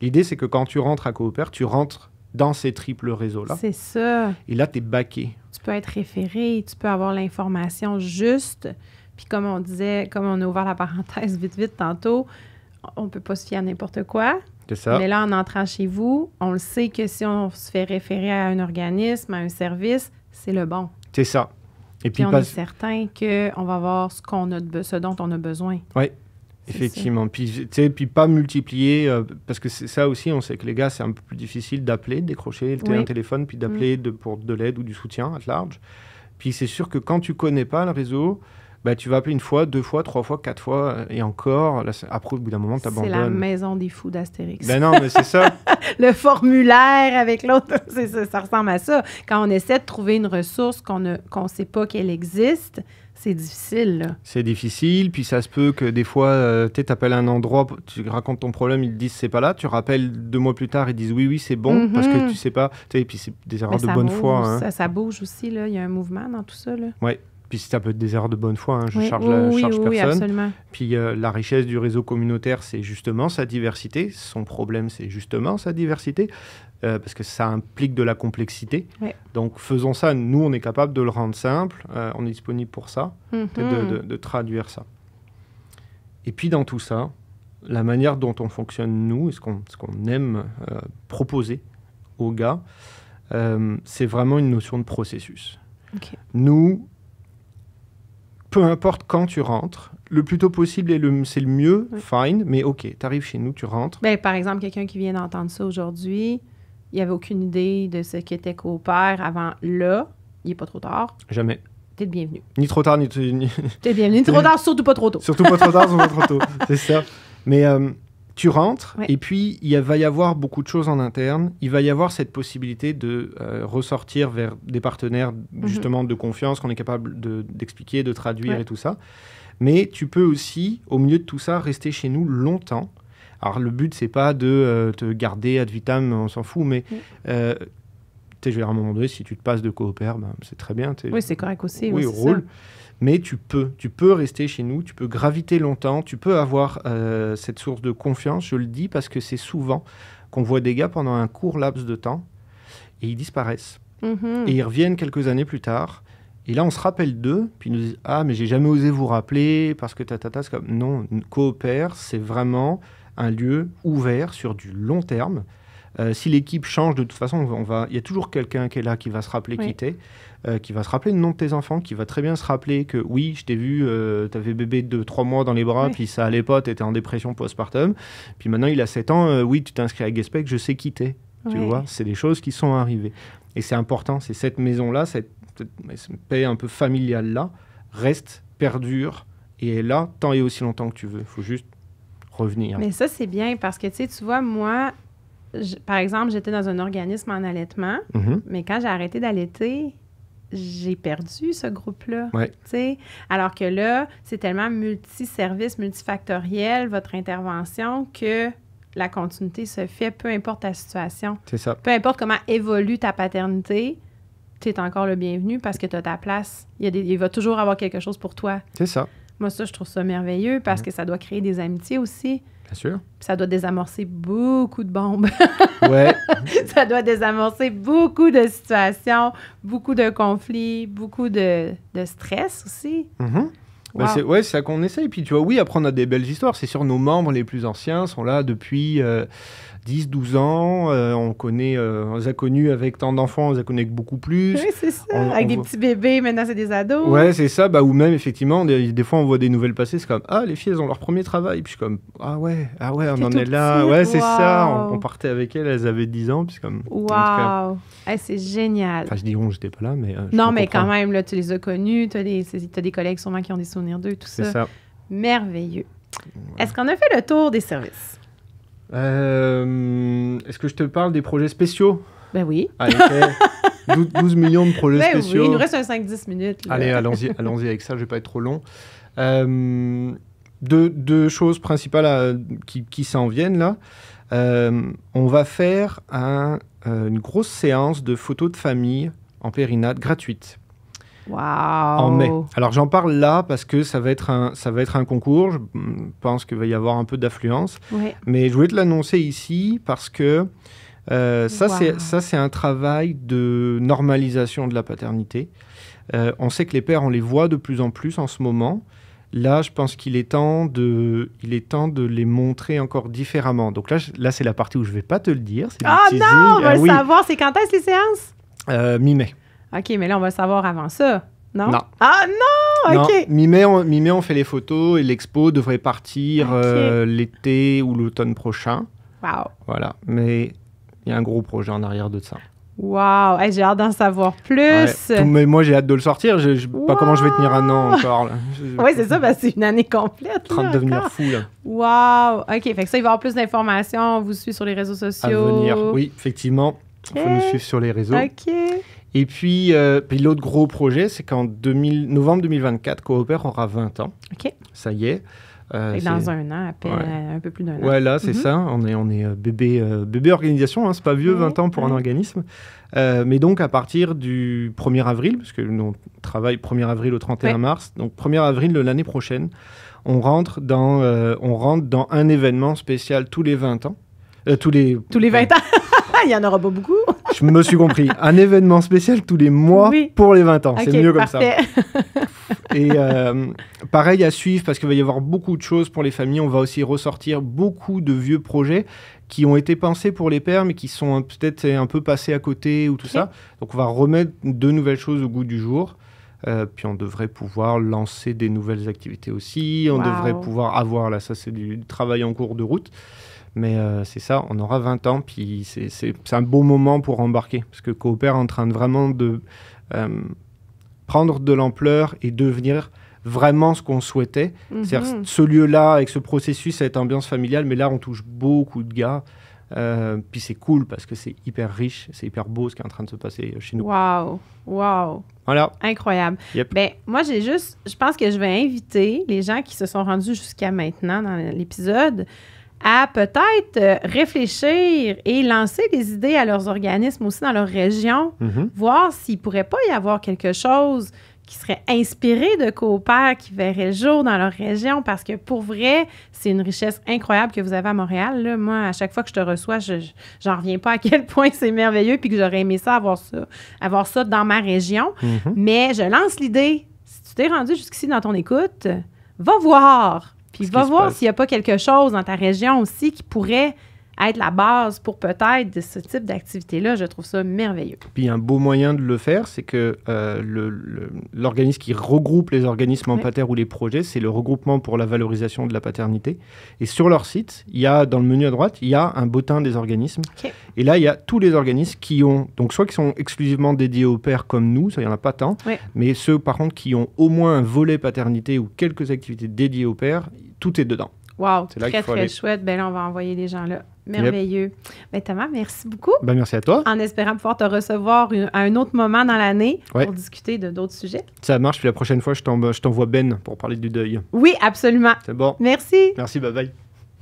L'idée, c'est que quand tu rentres à Coopère, tu rentres dans ces triples réseaux-là. C'est ça. Et là, tu es backé. Tu peux être référé, tu peux avoir l'information juste. Puis comme on disait, comme on a ouvert la parenthèse vite tantôt, on ne peut pas se fier à n'importe quoi. C'est ça. Mais là, en entrant chez vous, on le sait que si on se fait référer à un organisme, à un service, c'est le bon. C'est ça. Et puis on est certain qu'on va avoir ce dont on a besoin. Oui, effectivement. Puis pas multiplier, parce que c'est ça aussi, on sait que les gars, c'est un peu plus difficile d'appeler, de décrocher un téléphone, puis d'appeler pour de l'aide ou du soutien à large. Puis c'est sûr que quand tu ne connais pas le réseau, tu vas appeler une fois, 2 fois, 3 fois, 4 fois, et encore. Là, après, au bout d'un moment, tu abandonnes. C'est la maison des fous d'Astérix. Non, mais c'est ça. Le formulaire avec l'autre, ça ressemble à ça. Quand on essaie de trouver une ressource qu'on ne sait pas qu'elle existe, c'est difficile, là. C'est difficile, puis ça se peut que des fois, tu appelles un endroit, tu racontes ton problème, ils te disent c'est pas là, tu rappelles 2 mois plus tard, ils disent oui, c'est bon, parce que tu sais pas. Et puis c'est des erreurs de bonne foi. Ça bouge aussi, là. Il y a un mouvement dans tout ça, là. Oui. Puis ça peut être des erreurs de bonne foi, je charge personne. Oui, absolument. Puis la richesse du réseau communautaire, c'est justement sa diversité. Son problème, c'est justement sa diversité, parce que ça implique de la complexité. Oui. Donc faisons ça, nous, on est capable de le rendre simple, on est disponible pour ça, de traduire ça. Et puis dans tout ça, la manière dont on fonctionne, nous, et ce qu'on aime proposer aux gars, c'est vraiment une notion de processus. Okay. Nous, peu importe quand tu rentres, le plus tôt possible, c'est le mieux, fine, mais OK, tu arrives chez nous, tu rentres. Par exemple, quelqu'un qui vient d'entendre ça aujourd'hui, il n'avait aucune idée de ce qu'était Coopère avant là, il n'est pas trop tard. Jamais. T'es le bienvenu. Ni trop tard, ni... T'es le bienvenu. Ni trop tard, surtout pas trop tôt. Surtout pas trop tard, surtout pas trop tôt. C'est ça. Mais tu rentres, et puis il va y avoir beaucoup de choses en interne. Il va y avoir cette possibilité de ressortir vers des partenaires, justement, de confiance, qu'on est capable d'expliquer, de traduire et tout ça. Mais tu peux aussi, au milieu de tout ça, rester chez nous longtemps. Alors, le but, c'est pas de te garder ad vitam, on s'en fout, mais... je veux dire, à un moment donné, si tu te passes de Coopère, c'est très bien. Oui, c'est correct aussi. Oui, roule. Mais tu peux rester chez nous, tu peux graviter longtemps, tu peux avoir cette source de confiance. Je le dis parce que c'est souvent qu'on voit des gars pendant un court laps de temps et ils disparaissent. Et ils reviennent quelques années plus tard. Et là, on se rappelle d'eux, puis ils nous disent « Ah, mais j'ai jamais osé vous rappeler parce que c'est comme... » Non, Coopère, c'est vraiment un lieu ouvert sur du long terme. Si l'équipe change, de toute façon, il y a toujours quelqu'un qui est là, qui va se rappeler qui t'es, qui va se rappeler le nom de tes enfants, qui va très bien se rappeler que oui, je t'ai vu, t'avais bébé de 3 mois dans les bras, puis ça allait pas, t'étais en dépression postpartum, puis maintenant il a 7 ans, oui, tu t'es inscrit à Guespec, je sais qui t'es. Tu vois, c'est des choses qui sont arrivées. Et c'est important, c'est cette maison-là, cette paix un peu familiale-là, reste, perdure, et est là tant et aussi longtemps que tu veux. Il faut juste revenir. Mais ça, c'est bien, parce que, tu vois, moi... par exemple, j'étais dans un organisme en allaitement, mais quand j'ai arrêté d'allaiter, j'ai perdu ce groupe-là. Ouais. Alors que là, c'est tellement multiservice, multifactoriel, votre intervention, que la continuité se fait, peu importe ta situation. C'est ça. Peu importe comment évolue ta paternité, tu es encore le bienvenu parce que tu as ta place. Il va toujours avoir quelque chose pour toi. C'est ça. Moi, ça, je trouve ça merveilleux parce que ça doit créer des amitiés aussi. Bien sûr. Ça doit désamorcer beaucoup de bombes. Ouais. Ça doit désamorcer beaucoup de situations, beaucoup de conflits, beaucoup de stress aussi. Mm-hmm. Wow. C'est ça qu'on essaye. Puis tu vois, oui, après on a des belles histoires. C'est sûr, nos membres les plus anciens sont là depuis 10-12 ans. On les a connus avec tant d'enfants, on les a connus avec beaucoup plus. Oui, c'est ça. Avec des petits bébés, maintenant c'est des ados. Ouais, c'est ça. Ou même, effectivement, des fois on voit des nouvelles passer. C'est comme, ah, les filles, elles ont leur premier travail. Puis je suis comme, ah ouais, on en est là. Petit. Ouais, c'est wow. ça. On partait avec elles avaient 10 ans. Puis comme, wow. C'est génial. Enfin, je dis j'étais pas là, mais. Non, mais quand même, là, tu les as connus. Tu as des collègues sûrement qui ont des souvenirs d'eux, tout ça. C'est ça. Merveilleux. Ouais. Est-ce qu'on a fait le tour des services? Est-ce que je te parle des projets spéciaux? Ben oui. Allez, 12 millions de projets spéciaux. Oui, il nous reste un 5-10 minutes. Là. Allez, allons-y avec ça, je vais pas être trop long. Deux choses principales qui s'en viennent là. On va faire une grosse séance de photos de famille en périnade gratuite. Wow. En mai. Alors j'en parle là parce que ça va être un concours. Je pense qu'il va y avoir un peu d'affluence. Ouais. Mais je voulais te l'annoncer ici parce que ça c'est un travail de normalisation de la paternité. On sait que les pères, on les voit de plus en plus en ce moment. Là, je pense qu'il est temps de les montrer encore différemment. Donc là c'est la partie où je ne vais pas te le dire. C'est non, on va le savoir. C'est quand est-ce les séances? Mi-mai. OK, mais là, on va le savoir avant ça, non? Non. Ah non! OK. Non, mi-mai, on fait les photos et l'expo devrait partir l'été ou l'automne prochain. Wow. Voilà, mais il y a un gros projet en arrière de ça. Wow! Hey, j'ai hâte d'en savoir plus. Ouais, mais moi, j'ai hâte de le sortir. Je ne sais pas comment je vais tenir un an encore. Oui, c'est ça, parce que c'est une année complète. En train de devenir fou, là. Wow! OK, fait que ça, il va y avoir plus d'informations. On vous suit sur les réseaux sociaux. À venir, oui, effectivement. Il faut nous suivre sur les réseaux. OK. Et puis l'autre gros projet, c'est qu'en novembre 2024, Coopère aura 20 ans. OK. Ça y est. Dans un an, à peine, un peu plus d'un an. Ouais, là, c'est ça. On est bébé organisation. Hein, c'est pas vieux, 20 ans pour un organisme. Mais donc, à partir du 1er avril, parce que nous, on travaille 1er avril au 31 mars, donc 1er avril de l'année prochaine, on rentre dans un événement spécial tous les 20 ans. Tous les 20 ans. Il n'y en aura pas beaucoup. Je me suis compris. Un événement spécial tous les mois pour les 20 ans. Okay, c'est mieux comme parfait. Ça. Et pareil à suivre parce qu'il va y avoir beaucoup de choses pour les familles. On va aussi ressortir beaucoup de vieux projets qui ont été pensés pour les pères mais qui sont peut-être un peu passés à côté ou tout ça. Donc on va remettre de nouvelles choses au goût du jour. Puis on devrait pouvoir lancer des nouvelles activités aussi. On devrait pouvoir avoir, là ça c'est du travail en cours de route. Mais c'est ça, on aura 20 ans, puis c'est un beau moment pour embarquer, parce que Coopère est en train de vraiment de prendre de l'ampleur et devenir vraiment ce qu'on souhaitait. C'est-à-dire ce lieu-là, avec ce processus, cette ambiance familiale, mais là, on touche beaucoup de gars. Puis c'est cool, parce que c'est hyper riche, c'est hyper beau ce qui est en train de se passer chez nous. Wow! Voilà. Incroyable. Yep. Ben, moi, je pense que je vais inviter les gens qui se sont rendus jusqu'à maintenant dans l'épisode à peut-être réfléchir et lancer des idées à leurs organismes aussi dans leur région, voir s'il ne pourrait pas y avoir quelque chose qui serait inspiré de Coopère, qui verrait le jour dans leur région, parce que pour vrai, c'est une richesse incroyable que vous avez à Montréal. Là. Moi, à chaque fois que je te reçois, j'en reviens pas à quel point c'est merveilleux puis que j'aurais aimé ça, avoir ça dans ma région. Mais je lance l'idée, si tu t'es rendu jusqu'ici dans ton écoute, va voir. Puis va voir s'il n'y a pas quelque chose dans ta région aussi qui pourrait être la base pour peut-être de ce type d'activité-là. Je trouve ça merveilleux. Puis un beau moyen de le faire, c'est que l'organisme qui regroupe les organismes en pater ou les projets, c'est le regroupement pour la valorisation de la paternité. Et sur leur site, il y a, dans le menu à droite, il y a un bottin des organismes. Okay. Et là, il y a tous les organismes qui ont, donc soit qui sont exclusivement dédiés aux pères comme nous, ça, il n'y en a pas tant, mais ceux, par contre, qui ont au moins un volet paternité ou quelques activités dédiées aux pères, tout est dedans. Wow, très chouette. Ben là, on va envoyer les gens là. Merveilleux. Ben, Thomas, merci beaucoup. Ben, merci à toi. En espérant pouvoir te recevoir à un autre moment dans l'année pour discuter de d'autres sujets. Ça marche, puis la prochaine fois, je t'envoie Ben pour parler du deuil. Oui, absolument. C'est bon. Merci. Merci, bye bye.